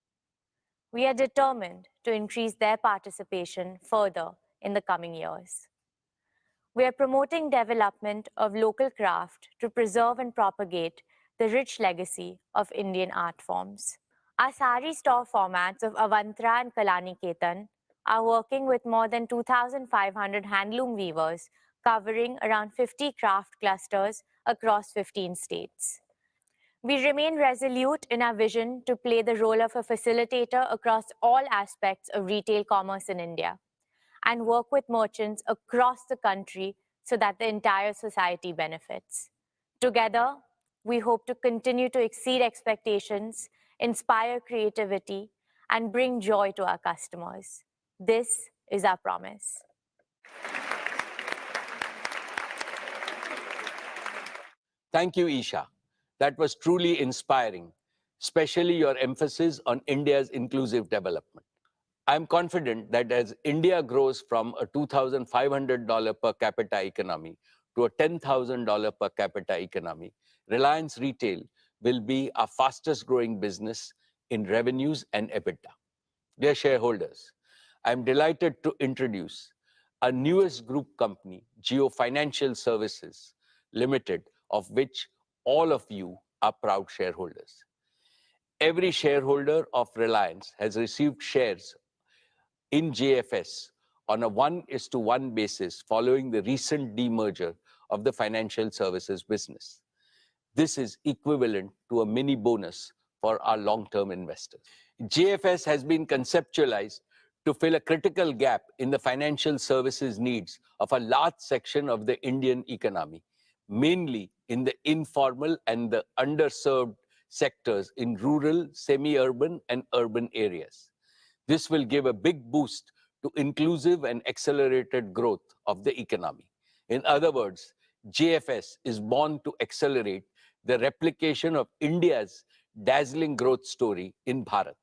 D: We are determined to increase their participation further in the coming years. We are promoting development of local craft to preserve and propagate the rich legacy of Indian art forms. Our sari store formats of Avantra and Kalaniketan are working with more than 2,500 handloom weavers covering around 50 craft clusters across 15 states. We remain resolute in our vision to play the role of a facilitator across all aspects of retail commerce in India and work with merchants across the country so that the entire society benefits. Together, we hope to continue to exceed expectations, inspire creativity, and bring joy to our customers. This is our promise.
A: Thank you, Isha. That was truly inspiring, especially your emphasis on India's inclusive development. I'm confident that as India grows from a $2,500 per capita economy to a $10,000 per capita economy, Reliance Retail will be our fastest growing business in revenues and EBITDA. Dear shareholders, I'm delighted to introduce our newest group company, Jio Financial Services Limited, of which all of you are proud shareholders. Every shareholder of Reliance has received shares in JFS on a 1:1 basis following the recent demerger of the financial services business. This is equivalent to a mini bonus for our long-term investors. JFS has been conceptualized to fill a critical gap in the financial services needs of a large section of the Indian economy, mainly in the informal and the underserved sectors in rural, semi-urban, and urban areas. This will give a big boost to inclusive and accelerated growth of the economy. In other words, JFS is born to accelerate the replication of India's dazzling growth story in Bharat.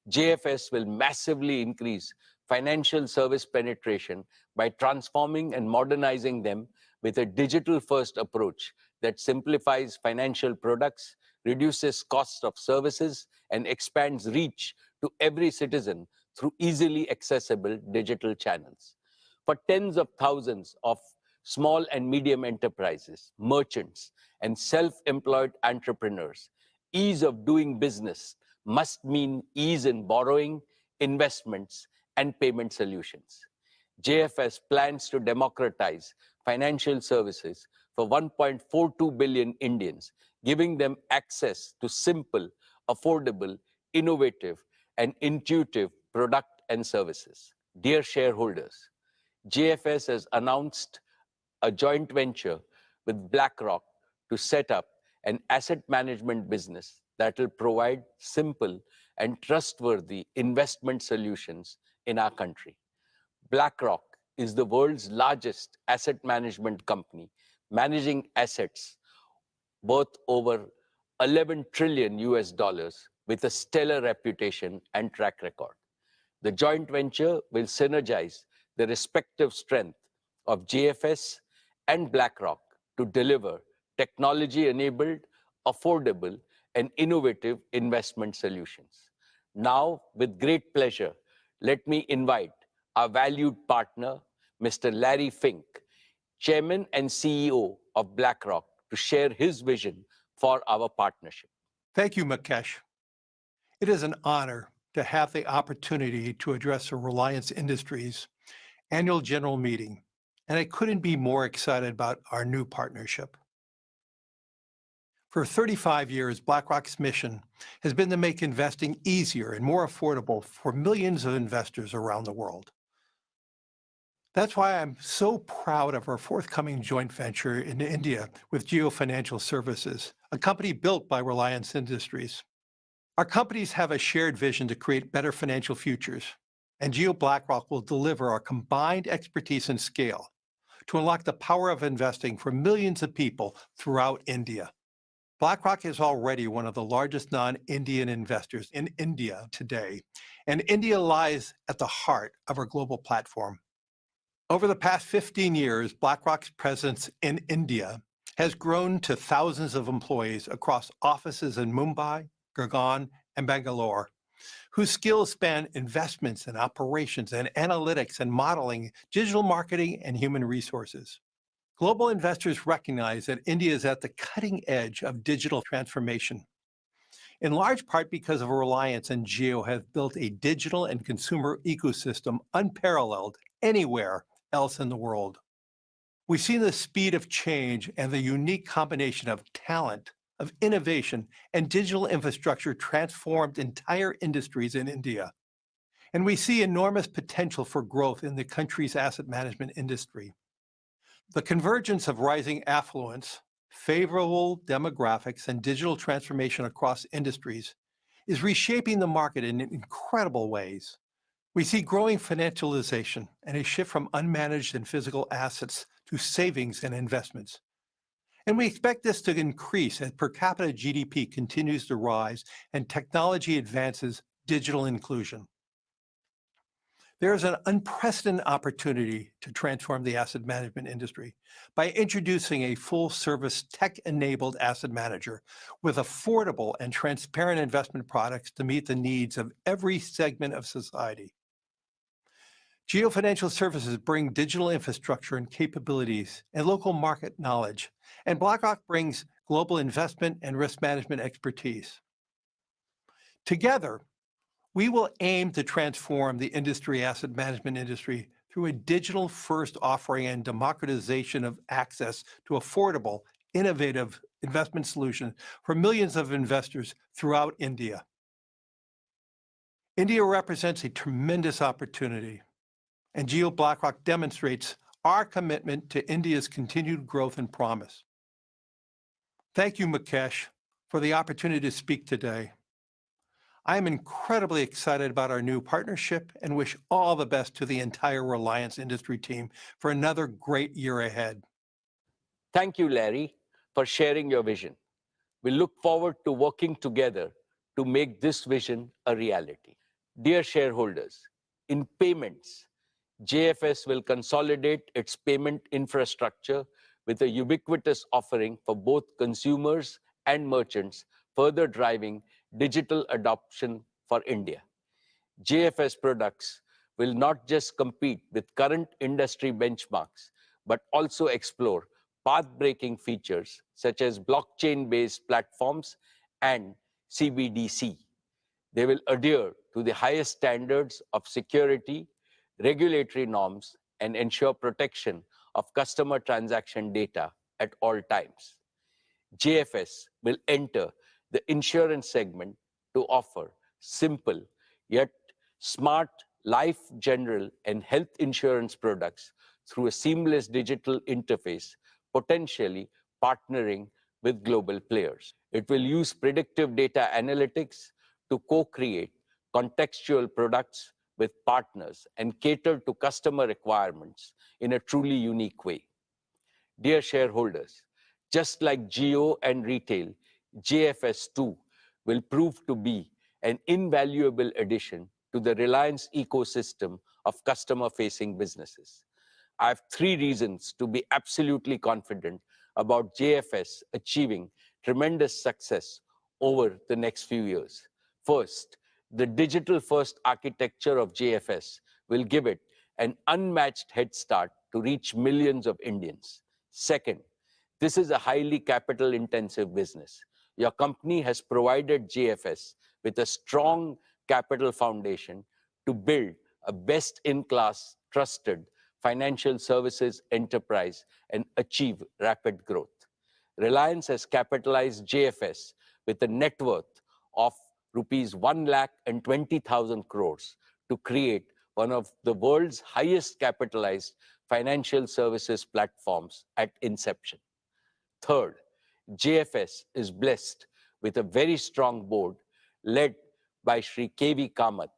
A: JFS will massively increase financial service penetration by transforming and modernizing them with a digital-first approach that simplifies financial products, reduces costs of services, and expands reach to every citizen through easily accessible digital channels. For tens of thousands of small and medium enterprises, merchants, and self-employed entrepreneurs, ease of doing business must mean ease in borrowing, investments, and payment solutions. JFS plans to democratize financial services for 1.42 billion Indians, giving them access to simple, affordable, innovative, and intuitive product and services. Dear shareholders, JFS has announced a joint venture with BlackRock to set up an asset management business that will provide simple and trustworthy investment solutions in our country. BlackRock is the world's largest asset management company, managing assets worth over 11 trillion US dollars with a stellar reputation and track record. The joint venture will synergize the respective strength of JFS and BlackRock to deliver technology-enabled, affordable, and innovative investment solutions. Now, with great pleasure, let me invite our valued partner, Mr. Larry Fink, Chairman and CEO of BlackRock, to share his vision for our partnership.
E: Thank you, Mukesh. It is an honor to have the opportunity to address the Reliance Industries annual general meeting, and I couldn't be more excited about our new partnership. For 35 years, BlackRock's mission has been to make investing easier and more affordable for millions of investors around the world. That's why I'm so proud of our forthcoming joint venture in India with Jio Financial Services, a company built by Reliance Industries. Our companies have a shared vision to create better financial futures, and Jio BlackRock will deliver our combined expertise and scale to unlock the power of investing for millions of people throughout India. BlackRock is already one of the largest non-Indian investors in India today, and India lies at the heart of our global platform. Over the past 15 years, BlackRock's presence in India has grown to thousands of employees across offices in Mumbai, Gurgaon, and Bangalore, whose skills span investments and operations and analytics and modeling, digital marketing, and human resources. Global investors recognize that India is at the cutting edge of digital transformation, in large part because of Reliance and Jio have built a digital and consumer ecosystem unparalleled anywhere else in the world. We've seen the speed of change and the unique combination of talent, of innovation, and digital infrastructure transformed entire industries in India. And we see enormous potential for growth in the country's asset management industry. The convergence of rising affluence, favorable demographics, and digital transformation across industries is reshaping the market in incredible ways. We see growing financialization and a shift from unmanaged and physical assets to savings and investments. And we expect this to increase as per capita GDP continues to rise and technology advances digital inclusion. There is an unprecedented opportunity to transform the asset management industry by introducing a full-service tech-enabled asset manager with affordable and transparent investment products to meet the needs of every segment of society. Jio Financial Services bring digital infrastructure and capabilities and local market knowledge, and BlackRock brings global investment and risk management expertise. Together, we will aim to transform the asset management industry through a digital-first offering and democratization of access to affordable, innovative investment solutions for millions of investors throughout India. India represents a tremendous opportunity, and Jio BlackRock demonstrates our commitment to India's continued growth and promise. Thank you, Mukesh, for the opportunity to speak today. I am incredibly excited about our new partnership and wish all the best to the entire Reliance industry team for another great year ahead.
A: Thank you, Larry, for sharing your vision. We look forward to working together to make this vision a reality. Dear shareholders, in payments, JFS will consolidate its payment infrastructure with a ubiquitous offering for both consumers and merchants, further driving digital adoption for India. JFS products will not just compete with current industry benchmarks, but also explore path-breaking features such as blockchain-based platforms and CBDC. They will adhere to the highest standards of security, regulatory norms, and ensure protection of customer transaction data at all times. JFS will enter the insurance segment to offer simple yet smart life, general, and health insurance products through a seamless digital interface, potentially partnering with global players. It will use predictive data analytics to co-create contextual products with partners and cater to customer requirements in a truly unique way. Dear shareholders, just like Jio and retail, JFS too will prove to be an invaluable addition to the Reliance ecosystem of customer-facing businesses. I have 3 reasons to be absolutely confident about JFS achieving tremendous success over the next few years. First, the digital-first architecture of JFS will give it an unmatched head start to reach millions of Indians. Second, this is a highly capital-intensive business. Your company has provided JFS with a strong capital foundation to build a best-in-class, trusted financial services enterprise and achieve rapid growth. Reliance has capitalized JFS with a net worth of rupees 1,20,000 crores to create one of the world's highest capitalized financial services platforms at inception. Third, JFS is blessed with a very strong board led by Shri K.V. Kamath,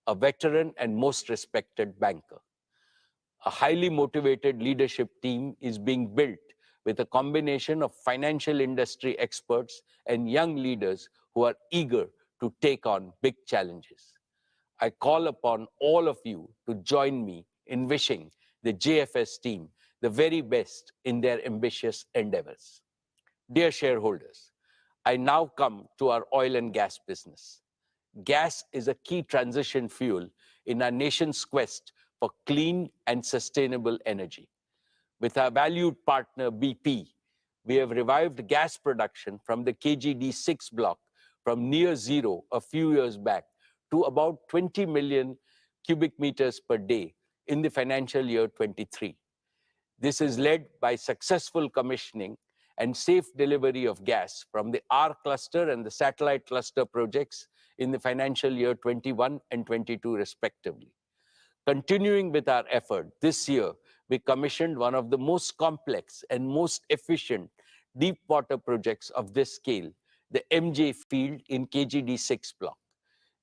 A: a veteran and most respected banker. A highly motivated leadership team is being built with a combination of financial industry experts and young leaders who are eager to take on big challenges. I call upon all of you to join me in wishing the JFS team the very best in their ambitious endeavors. Dear shareholders, I now come to our oil and gas business. Gas is a key transition fuel in our nation's quest for clean and sustainable energy. With our valued partner BP, we have revived gas production from the KGD6 block from near zero a few years back to about 20 million cubic meters per day in the financial year 23. This is led by successful commissioning and safe delivery of gas from the R cluster and the satellite cluster projects in the financial year 21 and 22 respectively. Continuing with our effort, this year we commissioned one of the most complex and most efficient deep water projects of this scale, the MJ field in KGD6 block.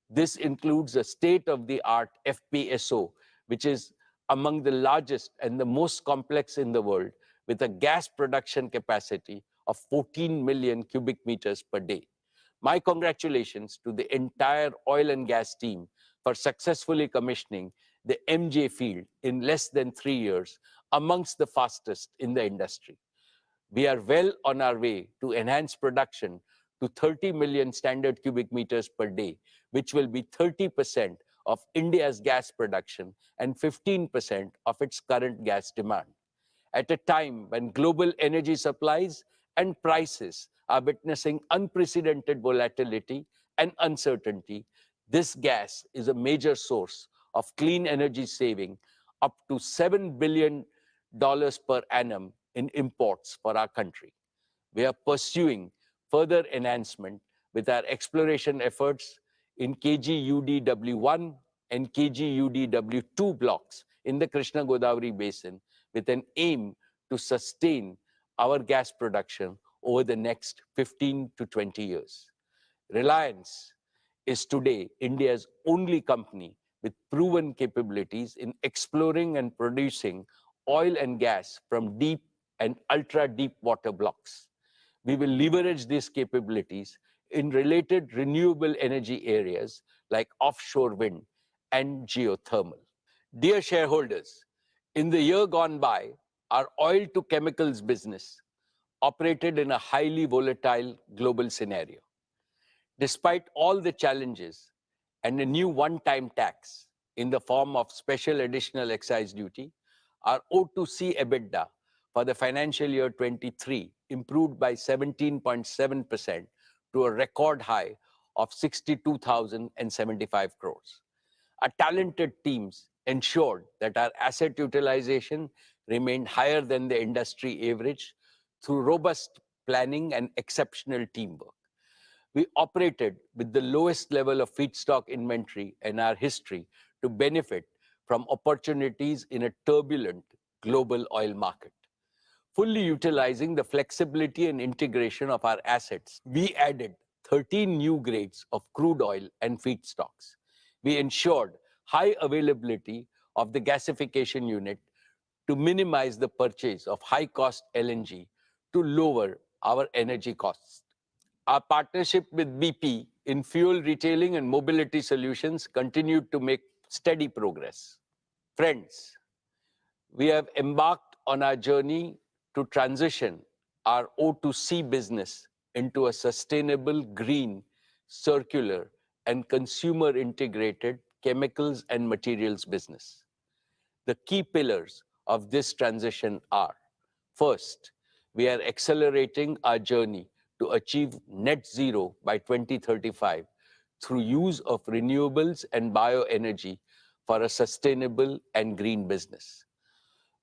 A: This includes a state-of-the-art FPSO, which is among the largest and the most complex in the world, with a gas production capacity of 14 million cubic meters per day. My congratulations to the entire oil and gas team for successfully commissioning the MJ field in less than 3 years, amongst the fastest in the industry. We are well on our way to enhance production to 30 million standard cubic meters per day, which will be 30% of India's gas production and 15% of its current gas demand. At a time when global energy supplies and prices are witnessing unprecedented volatility and uncertainty, this gas is a major source of clean energy saving, up to $7 billion per annum in imports for our country. We are pursuing further enhancement with our exploration efforts in KGUDW1 and KGUDW2 blocks in the Krishna Godavari Basin, with an aim to sustain our gas production over the next 15 to 20 years. Reliance is today India's only company with proven capabilities in exploring and producing oil and gas from deep and ultra-deep water blocks. We will leverage these capabilities in related renewable energy areas like offshore wind and geothermal. Dear shareholders, in the year gone by, our oil to chemicals business operated in a highly volatile global scenario. Despite all the challenges and a new one-time tax in the form of special additional excise duty, our O2C EBITDA for the financial year 23 improved by 17.7% to a record high of 62,075 crores. Our talented teams ensured that our asset utilization remained higher than the industry average through robust planning and exceptional teamwork. We operated with the lowest level of feedstock inventory in our history to benefit from opportunities in a turbulent global oil market. Fully utilizing the flexibility and integration of our assets, we added 13 new grades of crude oil and feedstocks. We ensured high availability of the gasification unit to minimize the purchase of high-cost LNG to lower our energy costs. Our partnership with BP in fuel retailing and mobility solutions continued to make steady progress. Friends, we have embarked on our journey to transition our O2C business into a sustainable, green, circular, and consumer-integrated chemicals and materials business. The key pillars of this transition are: first, we are accelerating our journey to achieve net zero by 2035 through use of renewables and bioenergy for a sustainable and green business.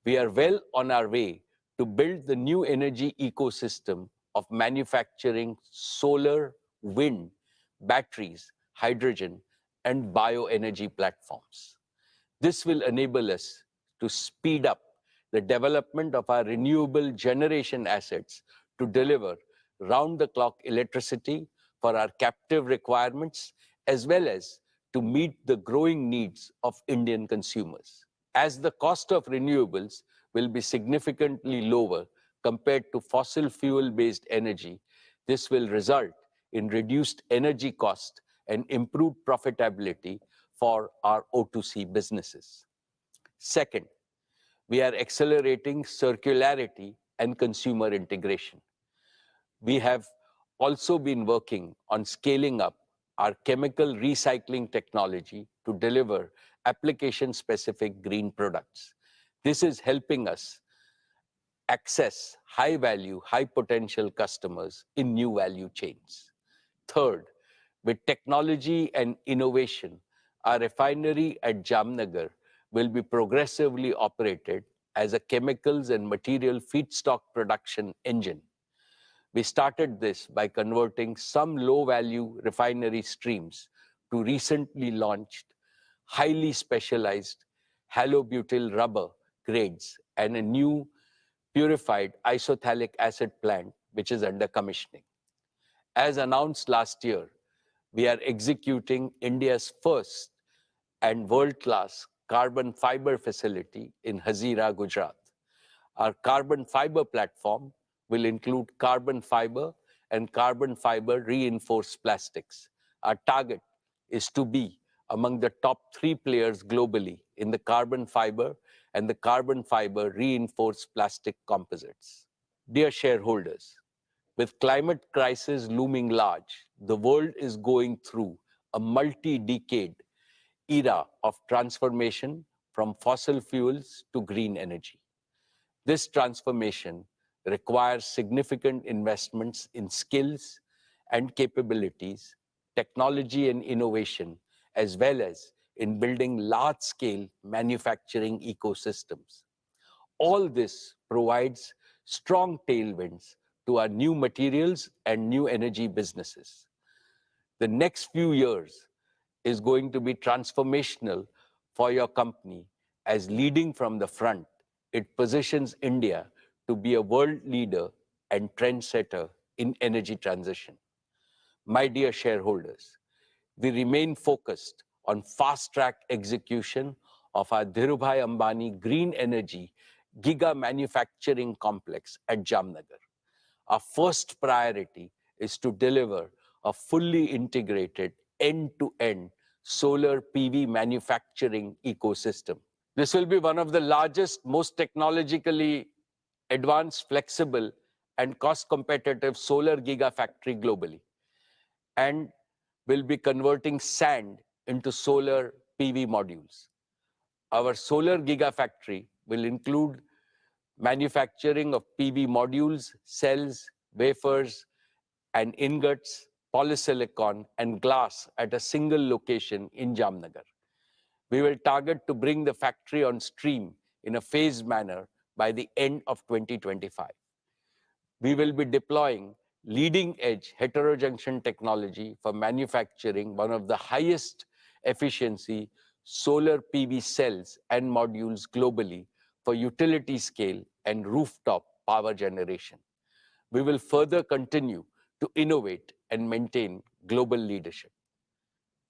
A: We are well on our way to build the new energy ecosystem of manufacturing solar, wind, batteries, hydrogen, and bioenergy platforms. This will enable us to speed up the development of our renewable generation assets to deliver round-the-clock electricity for our captive requirements, as well as to meet the growing needs of Indian consumers. As the cost of renewables will be significantly lower compared to fossil fuel-based energy, this will result in reduced energy cost and improved profitability for our O2C businesses. Second, we are accelerating circularity and consumer integration. We have also been working on scaling up our chemical recycling technology to deliver application-specific green products. This is helping us access high-value, high-potential customers in new value chains. Third, with technology and innovation, our refinery at Jamnagar will be progressively operated as a chemicals and material feedstock production engine. We started this by converting some low-value refinery streams to recently launched, highly specialized halobutyl rubber grades and a new purified isophthalic acid plant, which is under commissioning. As announced last year, we are executing India's first and world-class carbon fiber facility in Hazira, Gujarat. Our carbon fiber platform will include carbon fiber and carbon fiber reinforced plastics. Our target is to be among the top 3 players globally in the carbon fiber and the carbon fiber reinforced plastic composites. Dear shareholders, with climate crisis looming large, the world is going through a multi-decade era of transformation from fossil fuels to green energy. This transformation requires significant investments in skills and capabilities, technology and innovation, as well as in building large-scale manufacturing ecosystems. All this provides strong tailwinds to our new materials and new energy businesses. The next few years is going to be transformational for your company as leading from the front. It positions India to be a world leader and trendsetter in energy transition. My dear shareholders, we remain focused on fast-track execution of our Dhirubhai Ambani Green Energy Giga Manufacturing Complex at Jamnagar. Our first priority is to deliver a fully integrated end-to-end solar PV manufacturing ecosystem. This will be one of the largest, most technologically advanced, flexible, and cost-competitive solar gigafactory globally, and will be converting sand into solar PV modules. Our solar gigafactory will include manufacturing of PV modules, cells, wafers, and ingots, polysilicon, and glass at a single location in Jamnagar. We will target to bring the factory on stream in a phased manner by the end of 2025. We will be deploying leading-edge heterojunction technology for manufacturing one of the highest efficiency solar PV cells and modules globally for utility scale and rooftop power generation. We will further continue to innovate and maintain global leadership.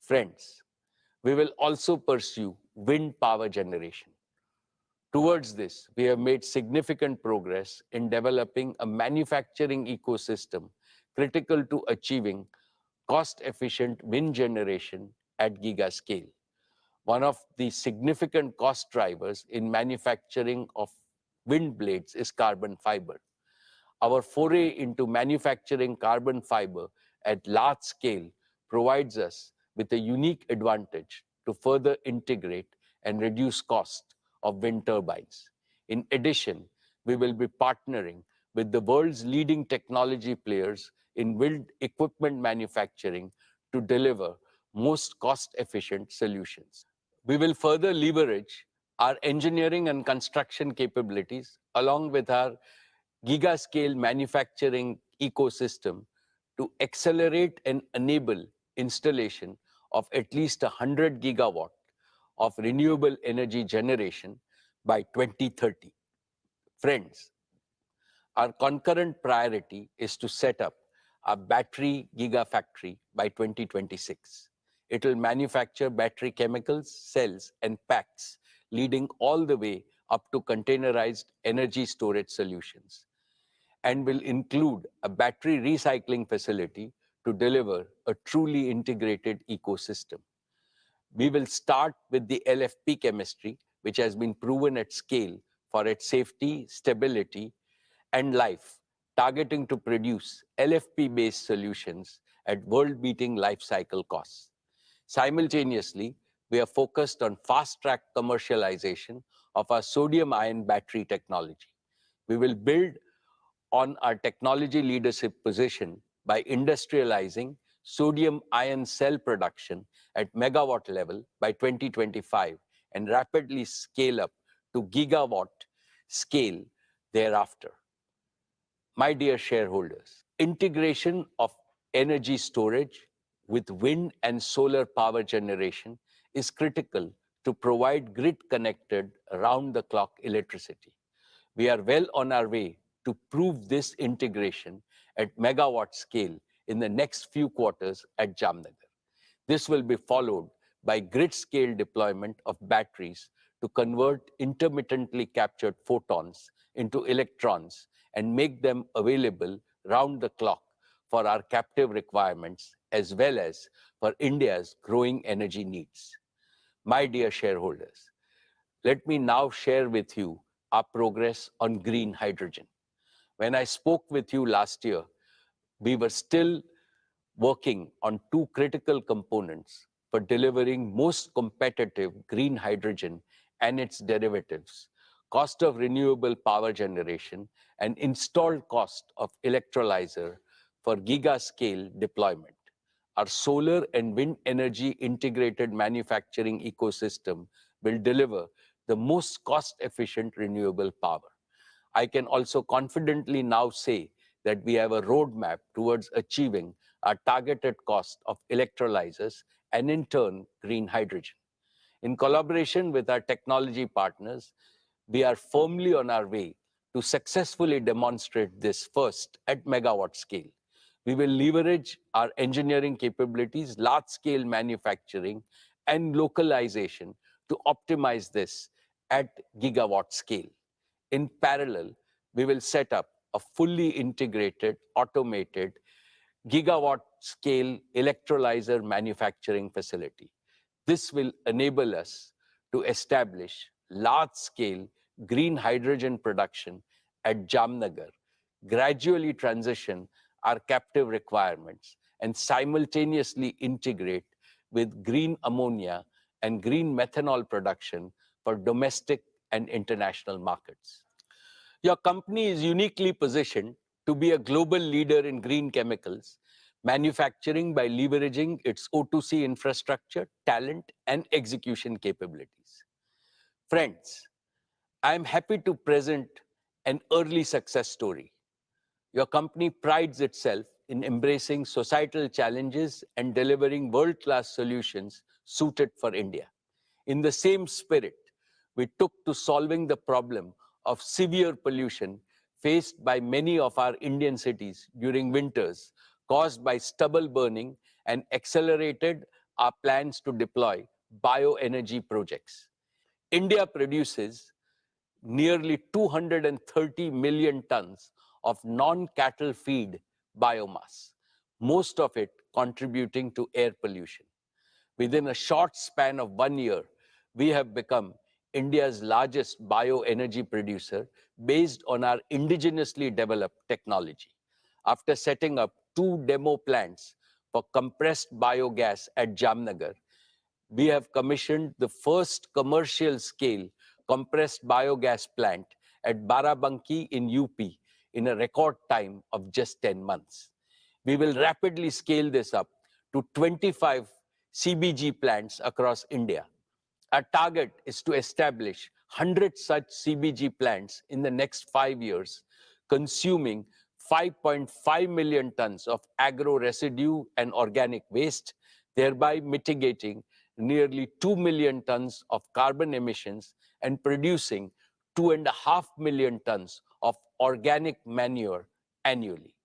A: Friends, we will also pursue wind power generation. Towards this, we have made significant progress in developing a manufacturing ecosystem critical to achieving cost-efficient wind generation at giga scale. One of the significant cost drivers in manufacturing of wind blades is carbon fiber. Our foray into manufacturing carbon fiber at large scale provides us with a unique advantage to further integrate and reduce cost of wind turbines. In addition, we will be partnering with the world's leading technology players in wind equipment manufacturing to deliver most cost-efficient solutions. We will further leverage our engineering and construction capabilities along with our giga-scale manufacturing ecosystem to accelerate and enable installation of at least 100 gigawatt of renewable energy generation by 2030. Friends, our concurrent priority is to set up a battery gigafactory by 2026. It will manufacture battery chemicals, cells, and packs, leading all the way up to containerized energy storage solutions, and will include a battery recycling facility to deliver a truly integrated ecosystem. We will start with the LFP chemistry, which has been proven at scale for its safety, stability, and life, targeting to produce LFP-based solutions at world-beating life cycle costs. Simultaneously, we are focused on fast-track commercialization of our sodium-ion battery technology. We will build on our technology leadership position by industrializing sodium-ion cell production at megawatt level by 2025 and rapidly scale up to gigawatt scale thereafter. My dear shareholders, integration of energy storage with wind and solar power generation is critical to provide grid-connected, round-the-clock electricity. We are well on our way to prove this integration at megawatt scale in the next few quarters at Jamnagar. This will be followed by grid-scale deployment of batteries to convert intermittently captured photons into electrons and make them available round the clock for our captive requirements as well as for India's growing energy needs. My dear shareholders, let me now share with you our progress on green hydrogen. When I spoke with you last year, we were still working on two critical components for delivering most competitive green hydrogen and its derivatives, cost of renewable power generation, and installed cost of electrolyzer for giga-scale deployment. Our solar and wind energy integrated manufacturing ecosystem will deliver the most cost-efficient renewable power. I can also confidently now say that we have a roadmap towards achieving our targeted cost of electrolyzers and in turn, green hydrogen. In collaboration with our technology partners, we are firmly on our way to successfully demonstrate this first at megawatt scale. We will leverage our engineering capabilities, large-scale manufacturing, and localization to optimize this at gigawatt scale. In parallel, we will set up a fully integrated, automated, gigawatt-scale electrolyzer manufacturing facility. This will enable us to establish large-scale green hydrogen production at Jamnagar, gradually transition our captive requirements, and simultaneously integrate with green ammonia and green methanol production for domestic and international markets. Your company is uniquely positioned to be a global leader in green chemicals, manufacturing by leveraging its O2C infrastructure, talent, and execution capabilities. Friends, I am happy to present an early success story. Your company prides itself in embracing societal challenges and delivering world-class solutions suited for India. In the same spirit, we took to solving the problem of severe pollution faced by many of our Indian cities during winters caused by stubble burning and accelerated our plans to deploy bioenergy projects. India produces nearly 230 million tons of non-cattle feed biomass, most of it contributing to air pollution. Within a short span of 1 year, we have become India's largest bioenergy producer based on our indigenously developed technology. After setting up 2 demo plants for compressed biogas at Jamnagar, we have commissioned the first commercial scale compressed biogas plant at Barabanki in UP in a record time of just 10 months. We will rapidly scale this up to 25 CBG plants across India. Our target is to establish 100 such CBG plants in the next 5 years, consuming 5.5 million tons of agro residue and organic waste, thereby mitigating nearly 2 million tons of carbon emissions and producing 2.5 million tons of organic manure annually.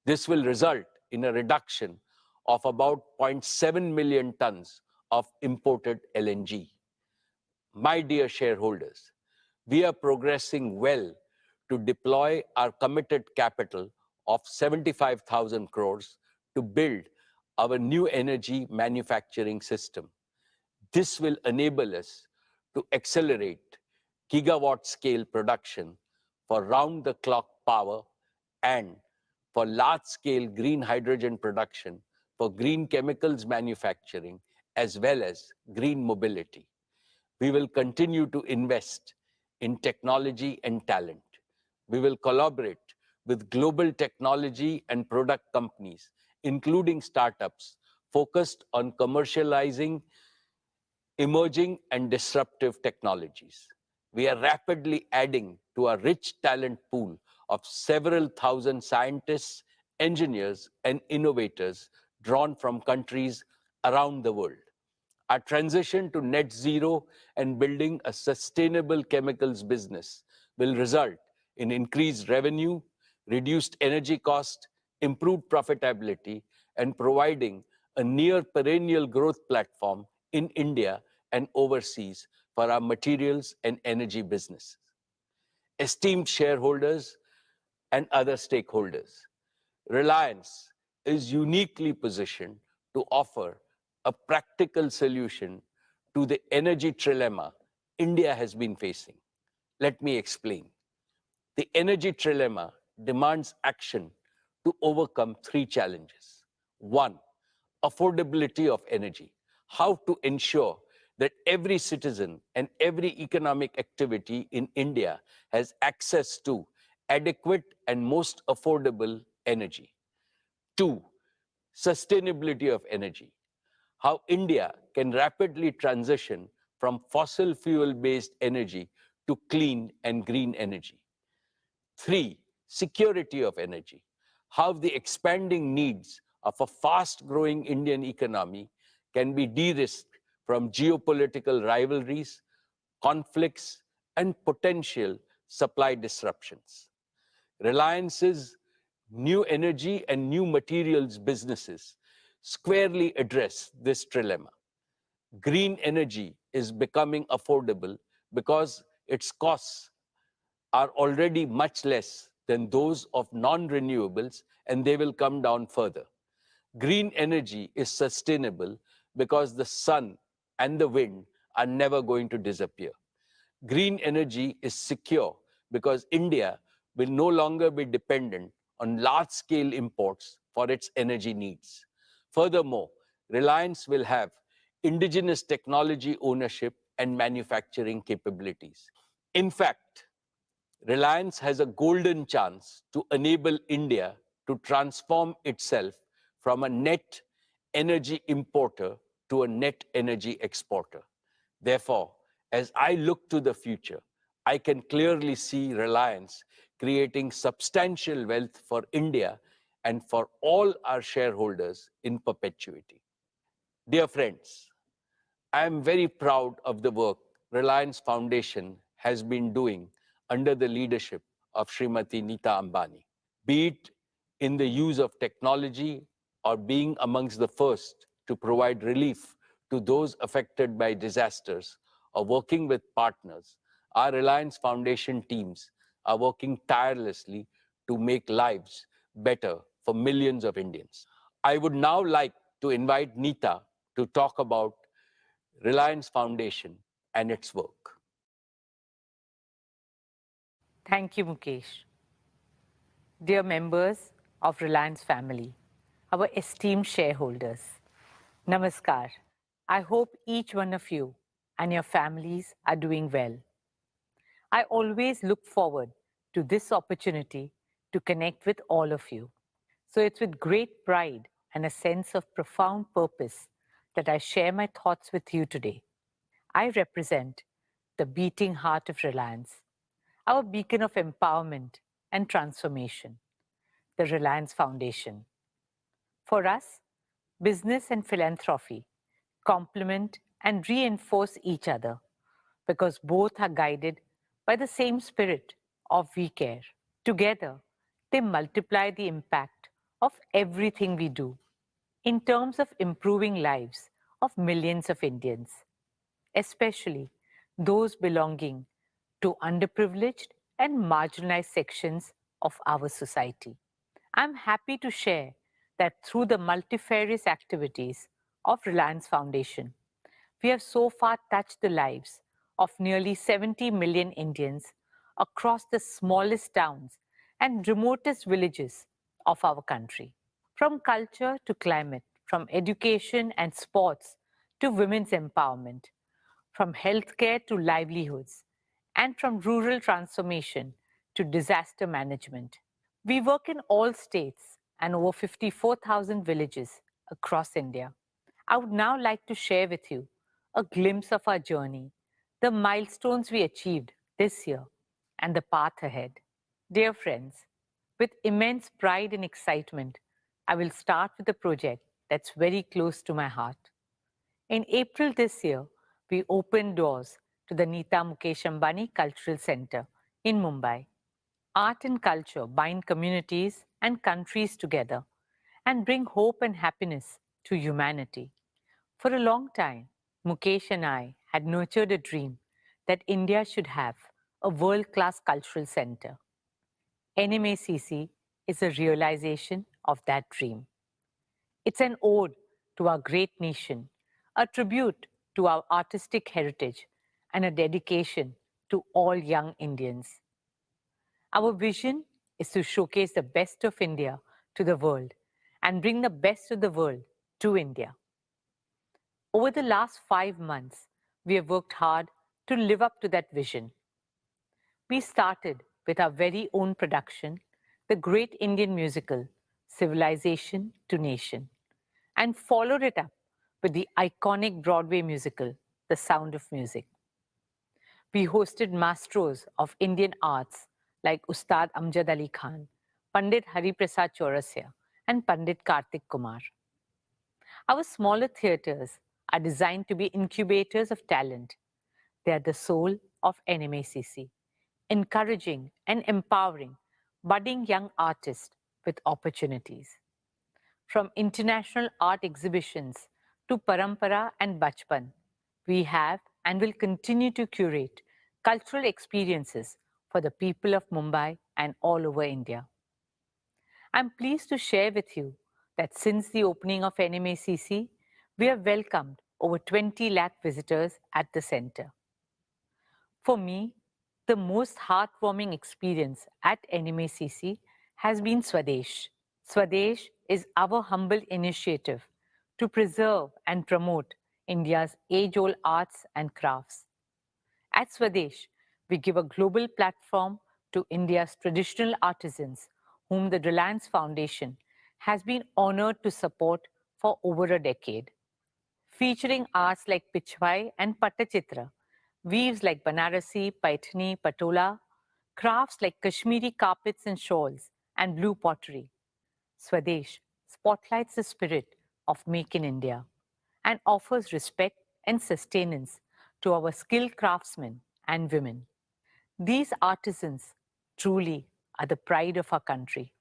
A: This will result in a reduction of about 0.7 million tons of imported LNG. My dear shareholders, we are progressing well to deploy our committed capital of 75,000 crores to build our new energy manufacturing system. This will enable us to accelerate gigawatt scale production for round-the-clock power and for large-scale green hydrogen production for green chemicals manufacturing as well as green mobility. We will continue to invest in technology and talent. We will collaborate with global technology and product companies, including startups, focused on commercializing emerging and disruptive technologies. We are rapidly adding to our rich talent pool of several thousand scientists, engineers, and innovators drawn from countries around the world. Our transition to net zero and building a sustainable chemicals business will result in increased revenue, reduced energy cost, improved profitability, and providing a near perennial growth platform in India and overseas for our materials and energy businesses. Esteemed shareholders and other stakeholders, Reliance is uniquely positioned to offer a practical solution to the energy trilemma India has been facing. Let me explain. The energy trilemma demands action to overcome 3 challenges. 1, affordability of energy. How to ensure that every citizen and every economic activity in India has access to adequate and most affordable energy. 2, sustainability of energy. How India can rapidly transition from fossil fuel-based energy to clean and green energy. 3, security of energy. How the expanding needs of a fast-growing Indian economy can be de-risked from geopolitical rivalries, conflicts, and potential supply disruptions. Reliance's new energy and new materials businesses squarely address this trilemma. Green energy is becoming affordable because its costs are already much less than those of non-renewables, and they will come down further. Green energy is sustainable because the sun and the wind are never going to disappear. Green energy is secure because India will no longer be dependent on large-scale imports for its energy needs. Furthermore, Reliance will have indigenous technology ownership and manufacturing capabilities. In fact, Reliance has a golden chance to enable India to transform itself from a net energy importer to a net energy exporter. Therefore, as I look to the future, I can clearly see Reliance creating substantial wealth for India and for all our shareholders in perpetuity. Dear friends, I am very proud of the work Reliance Foundation has been doing under the leadership of Srimati Nita Ambani, be it in the use of technology or being amongst the first to provide relief to those affected by disasters or working with partners. Our Reliance Foundation teams are working tirelessly to make lives better for millions of Indians. I would now like to invite Nita to talk about Reliance Foundation and its work.
F: Thank you, Mukesh. Dear members of Reliance family, our esteemed shareholders, Namaskar. I hope each one of you and your families are doing well. I always look forward to this opportunity to connect with all of you. So it's with great pride and a sense of profound purpose that I share my thoughts with you today. I represent the beating heart of Reliance, our beacon of empowerment and transformation, the Reliance Foundation. For us, business and philanthropy complement and reinforce each other because both are guided by the same spirit of we care. Together, they multiply the impact of everything we do in terms of improving lives of millions of Indians, especially those belonging to underprivileged and marginalized sections of our society. I'm happy to share that through the multifarious activities of Reliance Foundation, we have so far touched the lives of nearly 70 million Indians across the smallest towns and remotest villages of our country. From culture to climate, from education and sports to women's empowerment, from healthcare to livelihoods, and from rural transformation to disaster management. We work in all states and over 54,000 villages across India. I would now like to share with you a glimpse of our journey, the milestones we achieved this year, and the path ahead. Dear friends, with immense pride and excitement, I will start with a project that's very close to my heart. In April this year, we opened doors to the Nita Mukesh Ambani Cultural Center in Mumbai. Art and culture bind communities and countries together and bring hope and happiness to humanity. For a long time, Mukesh and I had nurtured a dream that India should have a world-class cultural center. NMACC is a realization of that dream. It's an ode to our great nation, a tribute to our artistic heritage, and a dedication to all young Indians. Our vision is to showcase the best of India to the world and bring the best of the world to India. Over the last 5 months, we have worked hard to live up to that vision. We started with our very own production, the great Indian musical, Civilization to Nation, and followed it up with the iconic Broadway musical, The Sound of Music. We hosted maestros of Indian arts like Ustad Amjad Ali Khan, Pandit Hari Prasad Chaurasya, and Pandit Kartik Kumar. Our smaller theatres are designed to be incubators of talent. They are the soul of NMACC, encouraging and empowering budding young artists with opportunities. From international art exhibitions to Parampara and Bachpan, we have and will continue to curate cultural experiences for the people of Mumbai and all over India. I'm pleased to share with you that since the opening of NMACC, we have welcomed over 20 lakh visitors at the center. For me, the most heartwarming experience at NMACC has been Swadesh. Swadesh is our humble initiative to preserve and promote India's age-old arts and crafts. At Swadesh, we give a global platform to India's traditional artisans, whom the Reliance Foundation has been honored to support for over a decade. Featuring arts like Pichwai and Pattachitra, weaves like Banarasi, Paithani, Patola, crafts like Kashmiri carpets and shawls, and blue pottery. Swadesh spotlights the spirit of Make in India and offers respect and sustenance to our skilled craftsmen and women. These artisans truly are the pride of our country.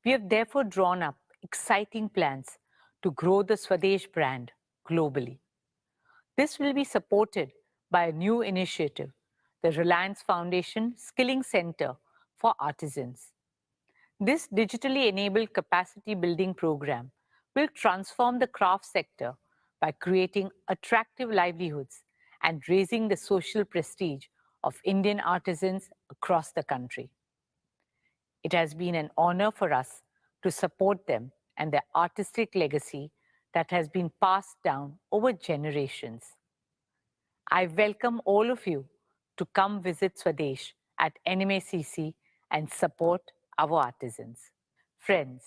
F: We have therefore drawn up exciting plans to grow the Swadesh brand globally. This will be supported by a new initiative, the Reliance Foundation Skilling Center for Artisans. This digitally enabled capacity building program will transform the craft sector by creating attractive livelihoods and raising the social prestige of Indian artisans across the country. It has been an honor for us to support them and their artistic legacy that has been passed down over generations. I welcome all of you to come visit Swadesh at NMACC and support our artisans. Friends,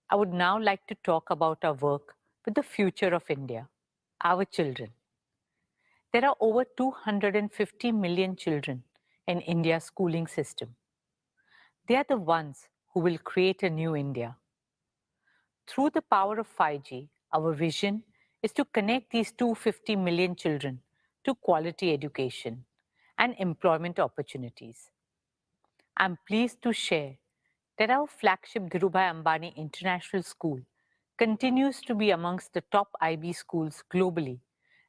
F: I would now like to talk about our work with the future of India. our children. There are over 250 million children in India's schooling system. They are the ones who will create a new India. Through the power of 5G, our vision is to connect these 250 million children to quality education and employment opportunities. I'm pleased to share that our flagship Dhirubhai Ambani International School continues to be amongst the top IB schools globally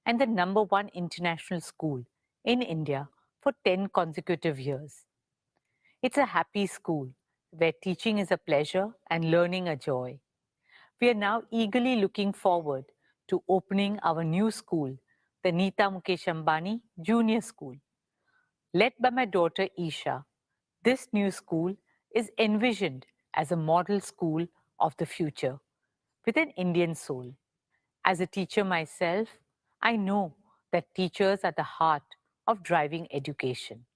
F: and the #1 international school in India for 10 consecutive years. It's a happy school where teaching is a pleasure and learning a joy. We are now eagerly looking forward to opening our new school, the Neeta Mukesh Ambani Junior School. Led by my daughter Isha, this new school is envisioned as a model school of the future with an Indian soul. As a teacher myself, I know that teachers are the heart of driving education.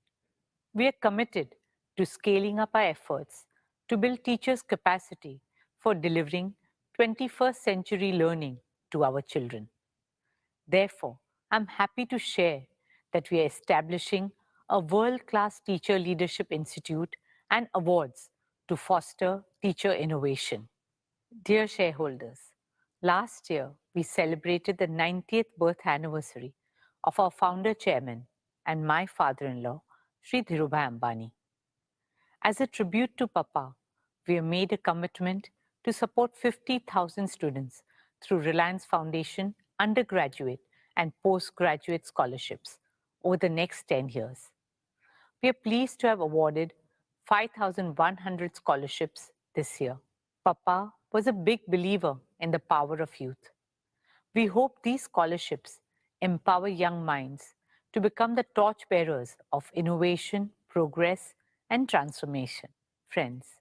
F: We are committed to scaling up our efforts to build teachers' capacity for delivering 21st century learning to our children. Therefore, I'm happy to share that we are establishing a world-class Teacher Leadership Institute and awards to foster teacher innovation. Dear shareholders, last year we celebrated the 90th birth anniversary of our founder chairman and my father-in-law, Sri Dhirubhai Ambani. As a tribute to Papa, we have made a commitment to support 50,000 students through Reliance Foundation undergraduate and postgraduate scholarships over the next 10 years. We are pleased to have awarded 5,100 scholarships this year. Papa was a big believer in the power of youth. We hope these scholarships empower young minds to become the torchbearers of innovation, progress, and transformation. Friends,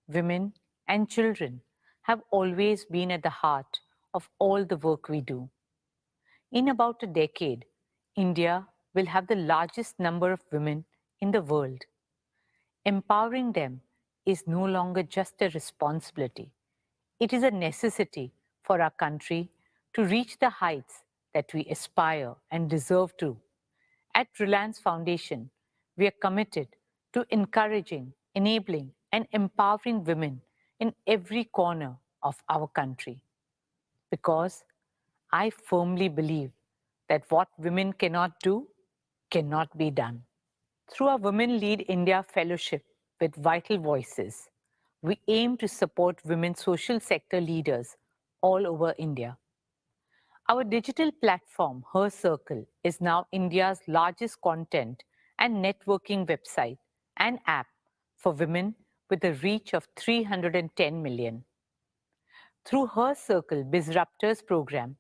F: women and children have always been at the heart of all the work we do. In about a decade, India will have the largest number of women in the world. Empowering them is no longer just a responsibility. It is a necessity for our country to reach the heights that we aspire and deserve to. At Reliance Foundation, we are committed to encouraging, enabling, and empowering women in every corner of our country. Because I firmly believe that what women cannot do cannot be done. Through our Women Lead India Fellowship with Vital Voices, we aim to support women social sector leaders all over India. Our digital platform, Her Circle, is now India's largest content and networking website and app for women with a reach of 310 million. Through Her Circle Bizruptors program,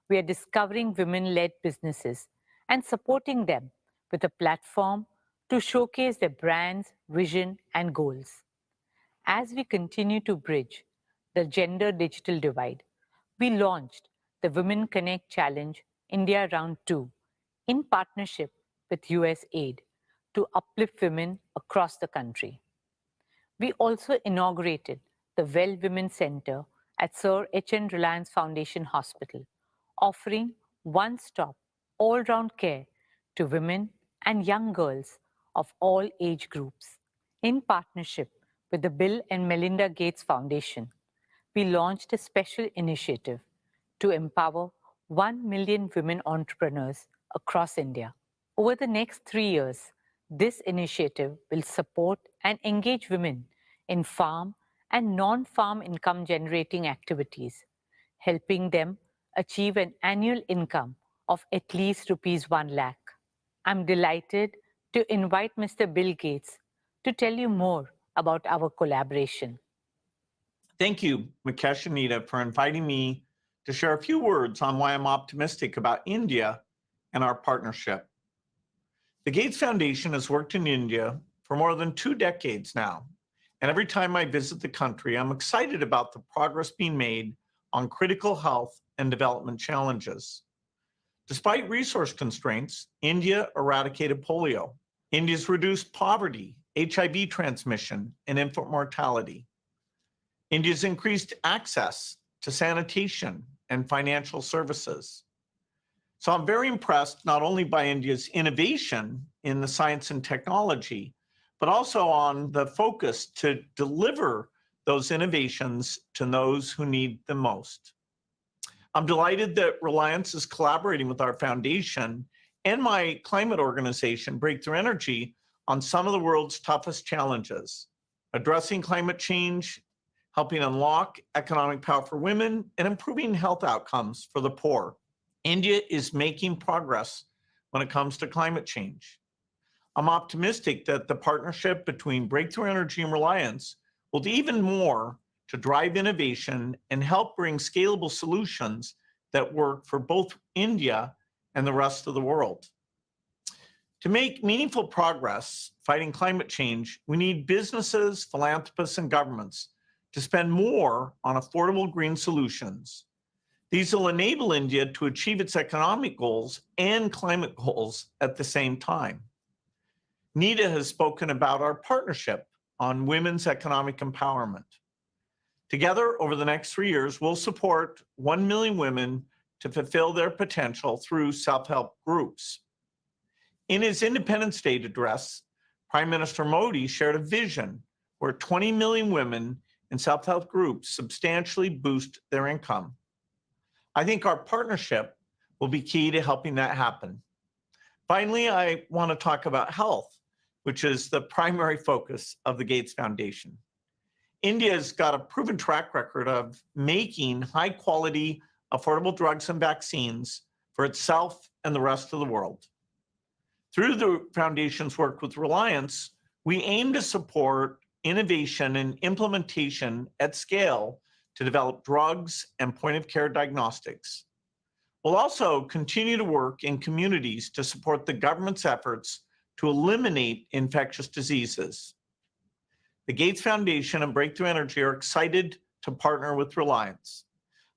F: we are discovering women-led businesses and supporting them with a platform to showcase their brands, vision, and goals. As we continue to bridge the gender digital divide, we launched the Women Connect Challenge India Round 2 in partnership with USAID to uplift women across the country. We also inaugurated the Well Women Center at Sir H.N. Reliance Foundation Hospital, offering one-stop, all-round care to women and young girls of all age groups. In partnership with the Bill and Melinda Gates Foundation, we launched a special initiative to empower 1 million women entrepreneurs across India. Over the next 3 years, this initiative will support and engage women in farm and non-farm income generating activities, helping them achieve an annual income of at least rupees 1 lakh. I'm delighted to invite Mr. Bill Gates to tell you more about our collaboration.
G: Thank you, Mukesh and Neeta, for inviting me to share a few words on why I'm optimistic about India and our partnership. The Gates Foundation has worked in India for more than 2 decades now, and every time I visit the country, I'm excited about the progress being made on critical health and development challenges. Despite resource constraints, India eradicated polio. India's reduced poverty, HIV transmission, and infant mortality. India's increased access to sanitation and financial services. So I'm very impressed not only by India's innovation in the science and technology, but also on the focus to deliver those innovations to those who need them most. I'm delighted that Reliance is collaborating with our foundation and my climate organization, Breakthrough Energy, on some of the world's toughest challenges, addressing climate change, helping unlock economic power for women, and improving health outcomes for the poor. India is making progress when it comes to climate change. I'm optimistic that the partnership between Breakthrough Energy and Reliance will do even more to drive innovation and help bring scalable solutions that work for both India and the rest of the world. To make meaningful progress fighting climate change, we need businesses, philanthropists, and governments to spend more on affordable green solutions. These will enable India to achieve its economic goals and climate goals at the same time. Nita has spoken about our partnership on women's economic empowerment. Together, over the next 3 years, we'll support 1 million women to fulfill their potential through self-help groups. In his Independence Day address, Prime Minister Modi shared a vision where 20 million women in self-help groups substantially boost their income. I think our partnership will be key to helping that happen. Finally, I want to talk about health, which is the primary focus of the Gates Foundation. India's got a proven track record of making high-quality, affordable drugs and vaccines for itself and the rest of the world. Through the foundation's work with Reliance, we aim to support innovation and implementation at scale to develop drugs and point-of-care diagnostics. We'll also continue to work in communities to support the government's efforts to eliminate infectious diseases. The Gates Foundation and Breakthrough Energy are excited to partner with Reliance.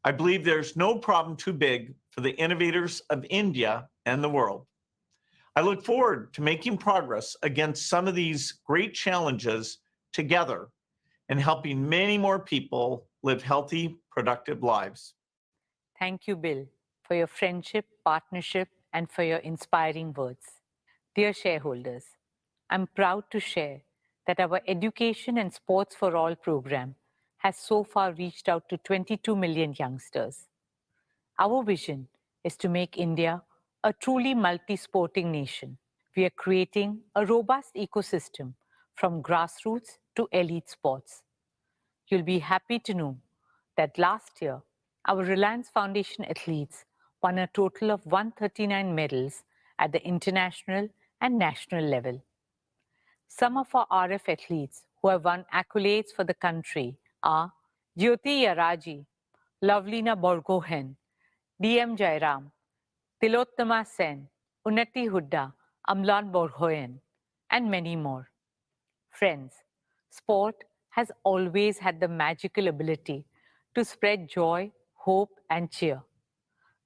G: I believe there's no problem too big for the innovators of India and the world. I look forward to making progress against some of these great challenges together and helping many more people live healthy, productive lives.
F: Thank you, Bill, for your friendship, partnership, and for your inspiring words. Dear shareholders, I'm proud to share that our Education and Sports for All program has so far reached out to 22 million youngsters. Our vision is to make India a truly multi-sporting nation. We are creating a robust ecosystem from grassroots to elite sports. You'll be happy to know that last year, our Reliance Foundation athletes won a total of 139 medals at the international and national level. Some of our RF athletes who have won accolades for the country are Jyoti Yaraji, Lovelina Borgohen, DM Jairam, Tilottama Sen, Unnati Hudda, Amlan Borgohen, and many more. Friends, sport has always had the magical ability to spread joy, hope, and cheer.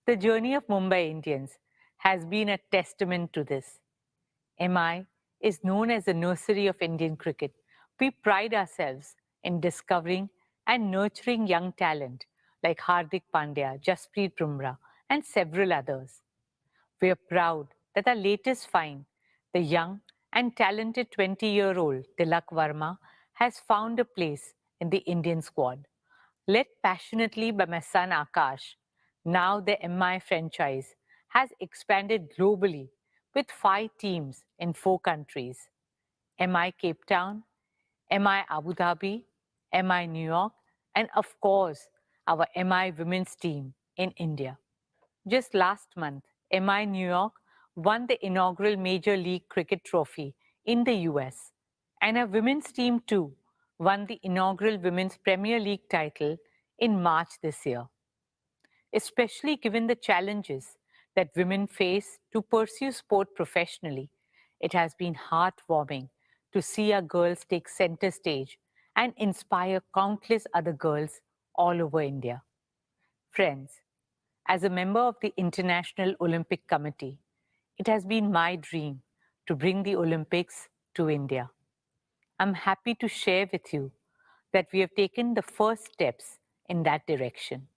F: The journey of Mumbai Indians has been a testament to this. MI is known as the nursery of Indian cricket. We pride ourselves in discovering and nurturing young talent like Hardik Pandya, Jasprit Bumrah, and several others. We are proud that our latest find, the young and talented 20-year-old Tilak Verma, has found a place in the Indian squad. Led passionately by my son Akash, now the MI franchise has expanded globally with 5 teams in 4 countries: MI Cape Town, MI Abu Dhabi, MI New York, and of course, our MI women's team in India. Just last month, MI New York won the inaugural Major League Cricket trophy in the US, and our women's team too won the inaugural Women's Premier League title in March this year. Especially given the challenges that women face to pursue sport professionally, it has been heartwarming to see our girls take center stage and inspire countless other girls all over India. Friends, as a member of the International Olympic Committee, it has been my dream to bring the Olympics to India. I'm happy to share with you that we have taken the first steps in that direction.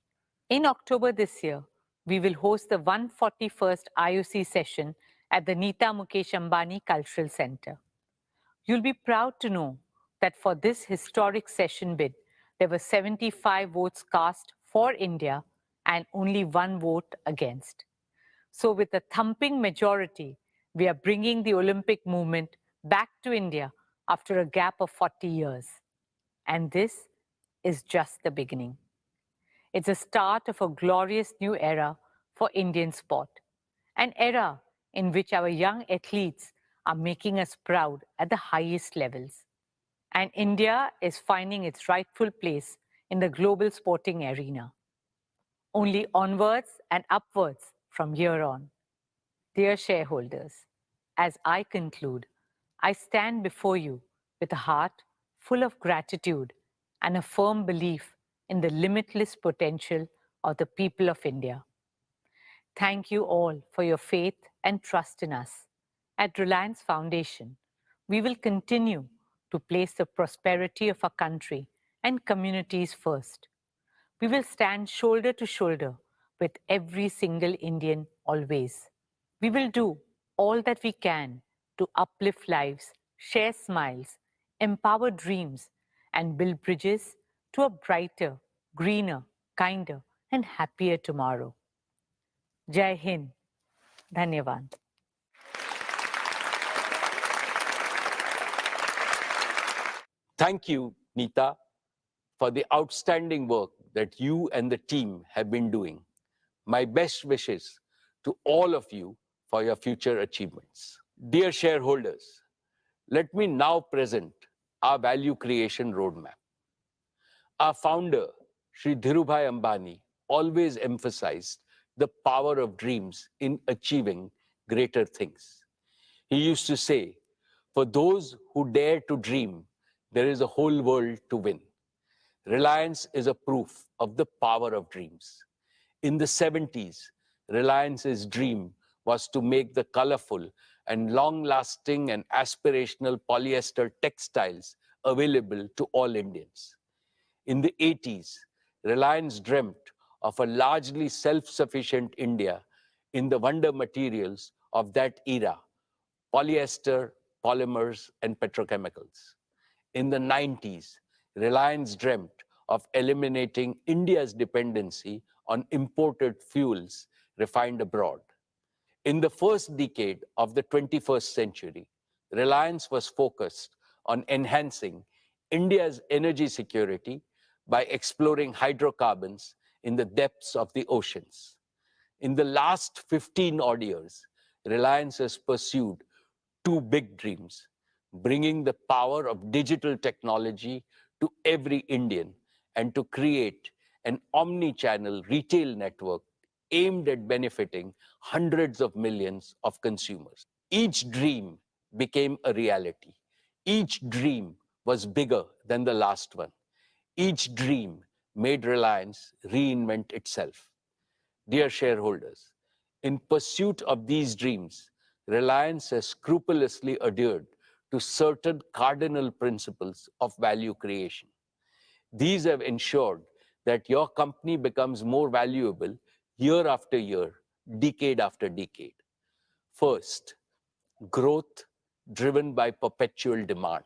F: In October this year, we will host the 141st IOC session at the Nita Mukesh Ambani Cultural Center. You'll be proud to know that for this historic session bid, there were 75 votes cast for India and only 1 vote against. So with a thumping majority, we are bringing the Olympic movement back to India after a gap of 40 years. And this is just the beginning. It's the start of a glorious new era for Indian sport, an era in which our young athletes are making us proud at the highest levels. And India is finding its rightful place in the global sporting arena. Only onwards and upwards from here on. Dear shareholders, as I conclude, I stand before you with a heart full of gratitude and a firm belief in the limitless potential of the people of India. Thank you all for your faith and trust in us. At Reliance Foundation, we will continue to place the prosperity of our country and communities first. We will stand shoulder to shoulder with every single Indian always. We will do all that we can to uplift lives, share smiles, empower dreams, and build bridges to a brighter, greener, kinder, and happier tomorrow. Jai Hind. Dhanyavad.
A: Thank you, Nita, for the outstanding work that you and the team have been doing. My best wishes to all of you for your future achievements. Dear shareholders, let me now present our value creation roadmap. Our founder, Sri Dhirubhai Ambani, always emphasized the power of dreams in achieving greater things. He used to say, for those who dare to dream, there is a whole world to win. Reliance is a proof of the power of dreams. In the 70s, Reliance's dream was to make the colorful and long-lasting and aspirational polyester textiles available to all Indians. In the 80s, Reliance dreamt of a largely self-sufficient India in the wonder materials of that era, polyester, polymers, and petrochemicals. In the 90s, Reliance dreamt of eliminating India's dependency on imported fuels refined abroad. In the first decade of the 21st century, Reliance was focused on enhancing India's energy security by exploring hydrocarbons in the depths of the oceans. In the last 15 odd years, Reliance has pursued 2 big dreams: bringing the power of digital technology to every Indian and to create an omni-channel retail network aimed at benefiting hundreds of millions of consumers. Each dream became a reality. Each dream was bigger than the last one. Each dream made Reliance reinvent itself. Dear shareholders, in pursuit of these dreams, Reliance has scrupulously adhered to certain cardinal principles of value creation. These have ensured that your company becomes more valuable year after year, decade after decade. First, growth driven by perpetual demand.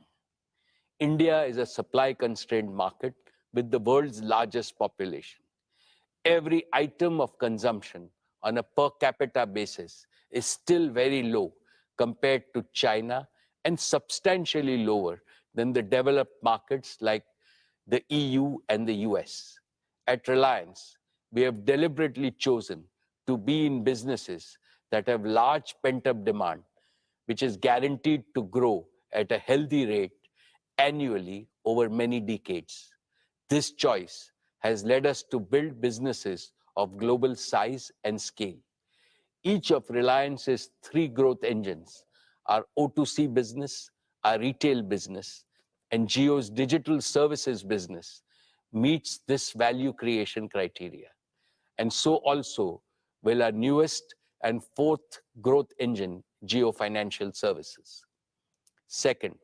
A: India is a supply-constrained market with the world's largest population. Every item of consumption on a per capita basis is still very low compared to China and substantially lower than the developed markets like the EU and the US. At Reliance, we have deliberately chosen to be in businesses that have large pent-up demand, which is guaranteed to grow at a healthy rate annually over many decades. This choice has led us to build businesses of global size and scale. Each of Reliance's 3 growth engines, our O2C business, our retail business, and Jio's digital services business, meets this value creation criteria. And so also will our newest and 4th growth engine, Jio Financial Services. Second,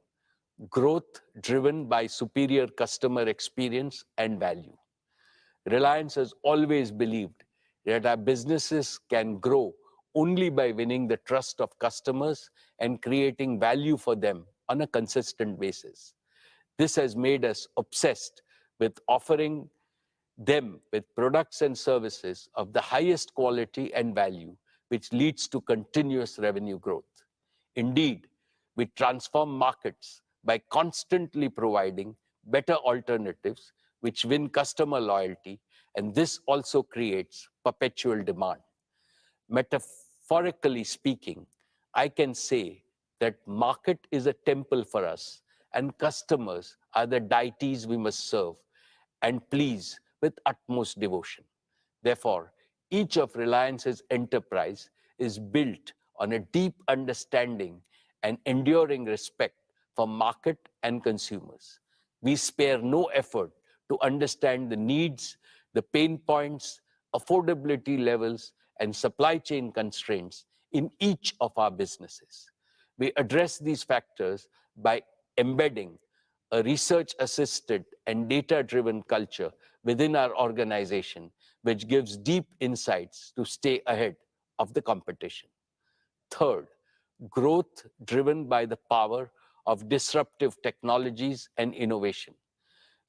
A: growth driven by superior customer experience and value. Reliance has always believed that our businesses can grow only by winning the trust of customers and creating value for them on a consistent basis. This has made us obsessed with offering them with products and services of the highest quality and value, which leads to continuous revenue growth. Indeed, we transform markets by constantly providing better alternatives which win customer loyalty, and this also creates perpetual demand. Metaphorically speaking, I can say that market is a temple for us and customers are the deities we must serve and please with utmost devotion. Therefore, each of Reliance's enterprise is built on a deep understanding and enduring respect for market and consumers. We spare no effort to understand the needs, the pain points, affordability levels, and supply chain constraints in each of our businesses. We address these factors by embedding a research-assisted and data-driven culture within our organization, which gives deep insights to stay ahead of the competition. Third, growth driven by the power of disruptive technologies and innovation.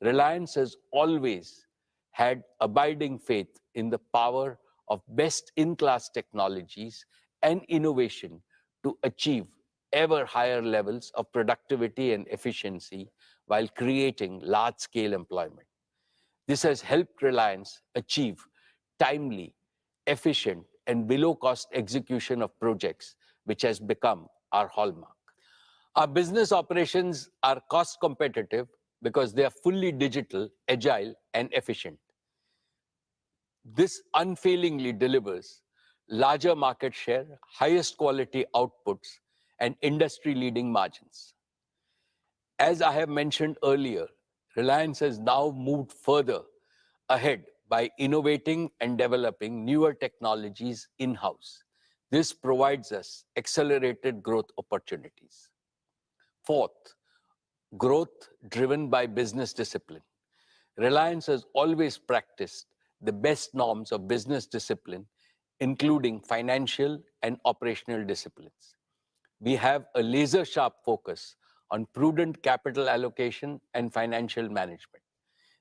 A: Reliance has always had abiding faith in the power of best-in-class technologies and innovation to achieve ever higher levels of productivity and efficiency while creating large-scale employment. This has helped Reliance achieve timely, efficient, and below-cost execution of projects, which has become our hallmark. Our business operations are cost competitive because they are fully digital, agile, and efficient. This unfailingly delivers larger market share, highest quality outputs, and industry-leading margins. As I have mentioned earlier, Reliance has now moved further ahead by innovating and developing newer technologies in-house. This provides us accelerated growth opportunities. Fourth, growth driven by business discipline. Reliance has always practiced the best norms of business discipline, including financial and operational disciplines. We have a laser-sharp focus on prudent capital allocation and financial management.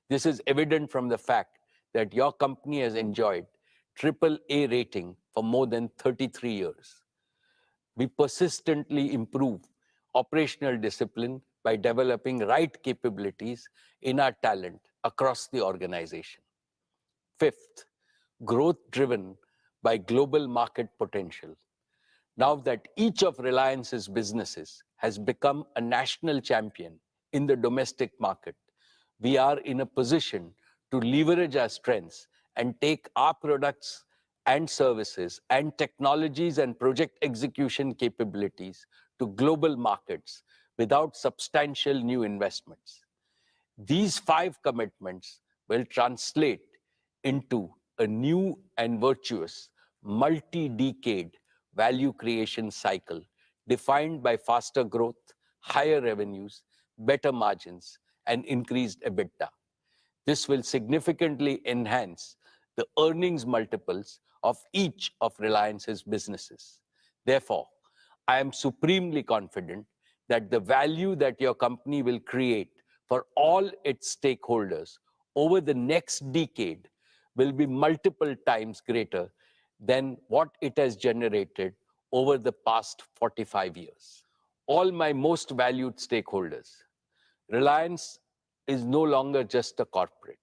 A: This is evident from the fact that your company has enjoyed AAA rating for more than 33 years. We persistently improve operational discipline by developing right capabilities in our talent across the organization. Fifth, growth driven by global market potential. Now that each of Reliance's businesses has become a national champion in the domestic market, we are in a position to leverage our strengths and take our products and services and technologies and project execution capabilities to global markets without substantial new investments. These 5 commitments will translate into a new and virtuous multi-decade value creation cycle defined by faster growth, higher revenues, better margins, and increased EBITDA. This will significantly enhance the earnings multiples of each of Reliance's businesses. Therefore, I am supremely confident that the value that your company will create for all its stakeholders over the next decade will be multiple times greater than what it has generated over the past 45 years. All my most valued stakeholders, Reliance is no longer just a corporate.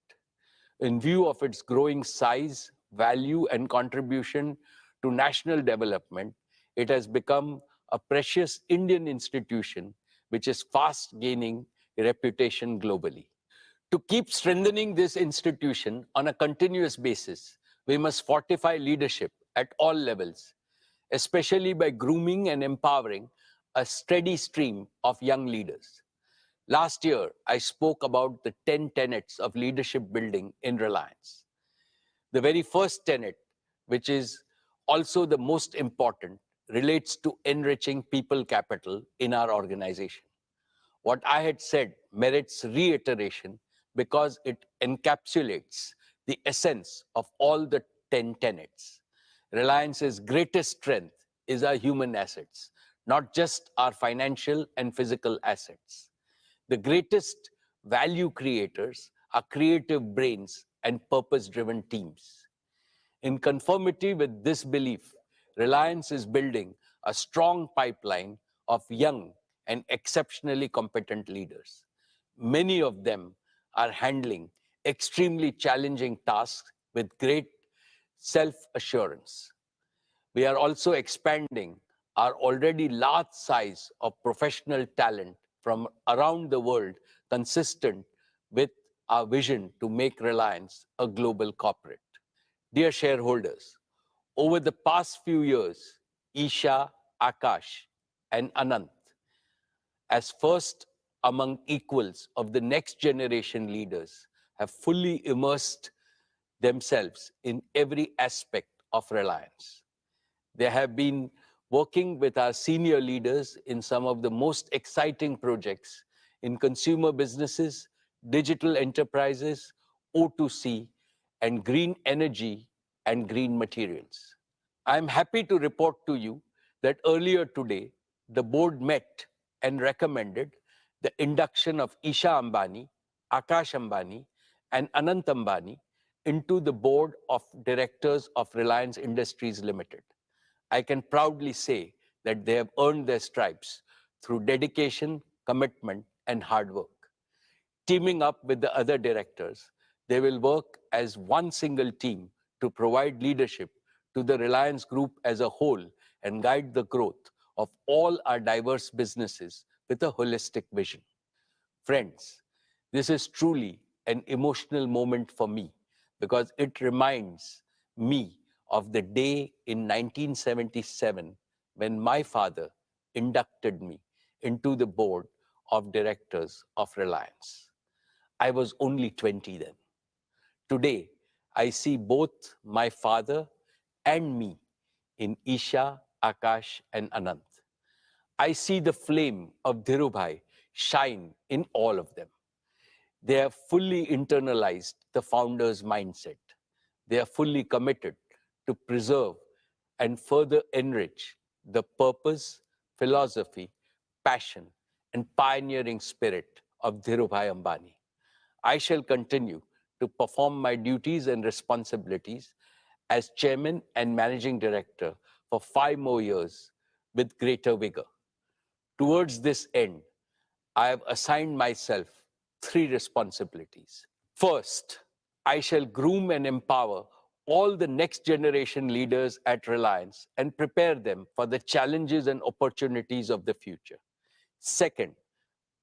A: In view of its growing size, value, and contribution to national development, it has become a precious Indian institution which is fast gaining reputation globally. To keep strengthening this institution on a continuous basis, we must fortify leadership at all levels, especially by grooming and empowering a steady stream of young leaders. Last year, I spoke about the 10 tenets of leadership building in Reliance. The very first tenet, which is also the most important, relates to enriching people capital in our organization. What I had said merits reiteration because it encapsulates the essence of all the 10 tenets. Reliance's greatest strength is our human assets, not just our financial and physical assets. The greatest value creators are creative brains and purpose-driven teams. In conformity with this belief, Reliance is building a strong pipeline of young and exceptionally competent leaders. Many of them are handling extremely challenging tasks with great self-assurance. We are also expanding our already large size of professional talent from around the world, consistent with our vision to make Reliance a global corporate. Dear shareholders, over the past few years, Isha, Akash, and Anant, as first among equals of the next generation leaders, have fully immersed themselves in every aspect of Reliance. They have been working with our senior leaders in some of the most exciting projects in consumer businesses, digital enterprises, O2C, and green energy and green materials. I'm happy to report to you that earlier today, the board met and recommended the induction of Isha Ambani, Akash Ambani, and Anant Ambani into the board of directors of Reliance Industries Limited. I can proudly say that they have earned their stripes through dedication, commitment, and hard work. Teaming up with the other directors, they will work as one single team to provide leadership to the Reliance Group as a whole and guide the growth of all our diverse businesses with a holistic vision. Friends, this is truly an emotional moment for me because it reminds me of the day in 1977 when my father inducted me into the board of directors of Reliance. I was only 20 then. Today, I see both my father and me in Isha, Akash, and Anant. I see the flame of Dhirubhai shine in all of them. They have fully internalized the founder's mindset. They are fully committed to preserve and further enrich the purpose, philosophy, passion, and pioneering spirit of Dhirubhai Ambani. I shall continue to perform my duties and responsibilities as chairman and managing director for 5 more years with greater vigor. Towards this end, I have assigned myself 3 responsibilities. First, I shall groom and empower all the next generation leaders at Reliance and prepare them for the challenges and opportunities of the future. Second,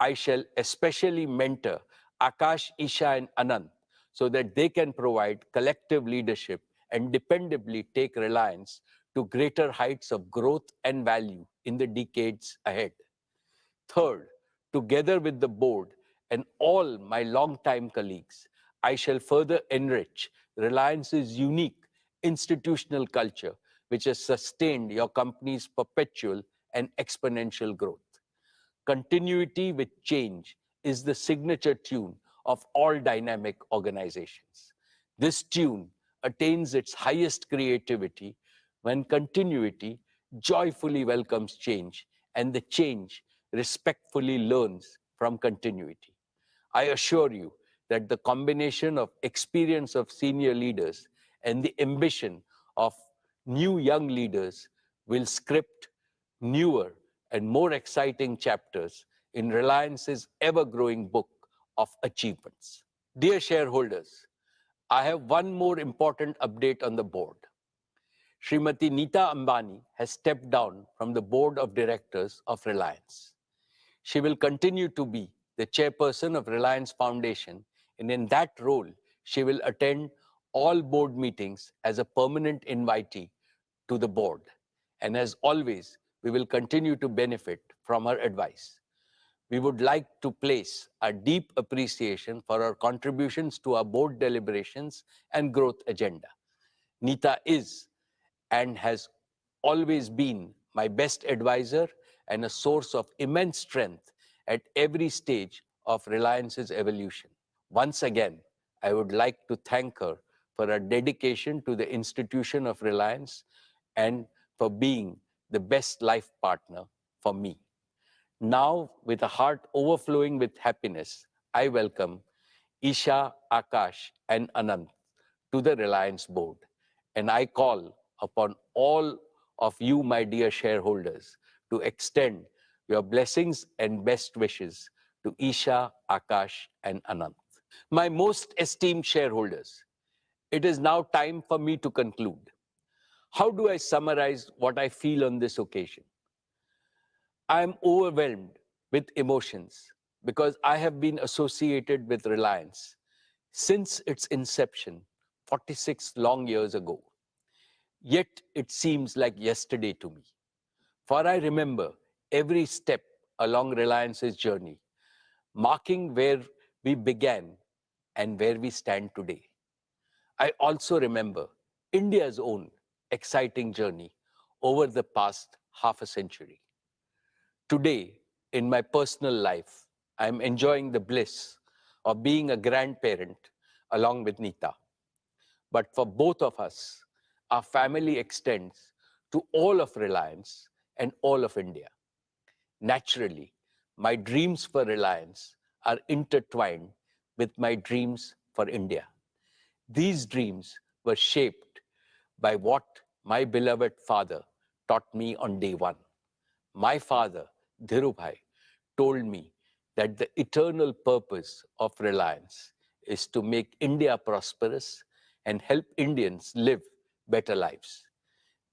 A: I shall especially mentor Akash, Isha, and Anant so that they can provide collective leadership and dependably take Reliance to greater heights of growth and value in the decades ahead. Third, together with the board and all my longtime colleagues, I shall further enrich Reliance's unique institutional culture, which has sustained your company's perpetual and exponential growth. Continuity with change is the signature tune of all dynamic organizations. This tune attains its highest creativity when continuity joyfully welcomes change and the change respectfully learns from continuity. I assure you that the combination of experience of senior leaders and the ambition of new young leaders will script newer and more exciting chapters in Reliance's ever-growing book of achievements. Dear shareholders, I have one more important update on the board. Srimati Neeta Ambani has stepped down from the board of directors of Reliance. She will continue to be the chairperson of Reliance Foundation, and in that role, she will attend all board meetings as a permanent invitee to the board. And as always, we will continue to benefit from her advice. We would like to place a deep appreciation for her contributions to our board deliberations and growth agenda. Neeta is and has always been my best advisor and a source of immense strength at every stage of Reliance's evolution. Once again, I would like to thank her for our dedication to the institution of Reliance and for being the best life partner for me. Now, with a heart overflowing with happiness, I welcome Isha, Akash, and Anant to the Reliance board. And I call upon all of you, my dear shareholders, to extend your blessings and best wishes to Isha, Akash, and Anant. My most esteemed shareholders, it is now time for me to conclude. How do I summarize what I feel on this occasion? I am overwhelmed with emotions because I have been associated with Reliance since its inception 46 long years ago. Yet it seems like yesterday to me. For I remember every step along Reliance's journey, marking where we began and where we stand today. I also remember India's own exciting journey over the past half a century. Today, in my personal life, I am enjoying the bliss of being a grandparent along with Neeta. But for both of us, our family extends to all of Reliance and all of India. Naturally, my dreams for Reliance are intertwined with my dreams for India. These dreams were shaped by what my beloved father taught me on day one. My father, Dhirubhai, told me that the eternal purpose of Reliance is to make India prosperous and help Indians live better lives.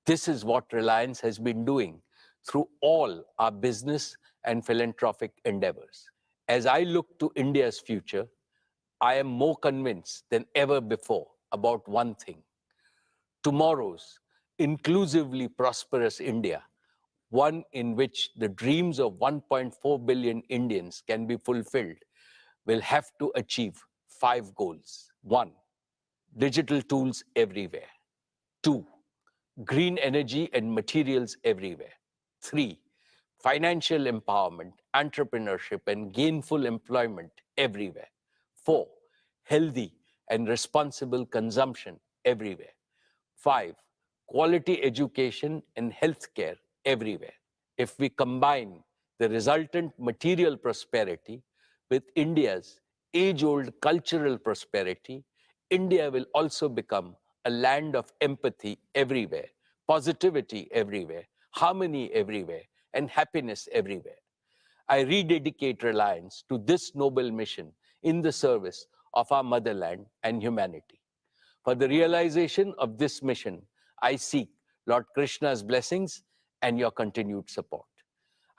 A: This is what Reliance has been doing through all our business and philanthropic endeavors. As I look to India's future, I am more convinced than ever before about one thing. Tomorrow's inclusively prosperous India, one in which the dreams of 1.4 billion Indians can be fulfilled, will have to achieve 5 goals. 1, digital tools everywhere. 2, green energy and materials everywhere. 3, financial empowerment, entrepreneurship, and gainful employment everywhere. 4, healthy and responsible consumption everywhere. 5, quality education and healthcare everywhere. If we combine the resultant material prosperity with India's age-old cultural prosperity, India will also become a land of empathy everywhere, positivity everywhere, harmony everywhere, and happiness everywhere. I rededicate Reliance to this noble mission in the service of our motherland and humanity. For the realization of this mission, I seek Lord Krishna's blessings and your continued support.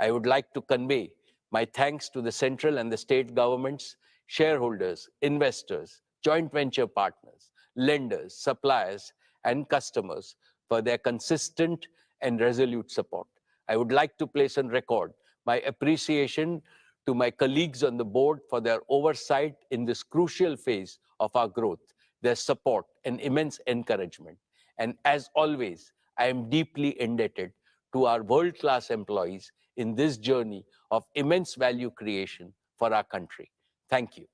A: I would like to convey my thanks to the central and the state governments, shareholders, investors, joint venture partners, lenders, suppliers, and customers for their consistent and resolute support. I would like to place on record my appreciation to my colleagues on the board for their oversight in this crucial phase of our growth, their support and immense encouragement. And as always, I am deeply indebted to our world-class employees in this journey of immense value creation for our country. Thank you.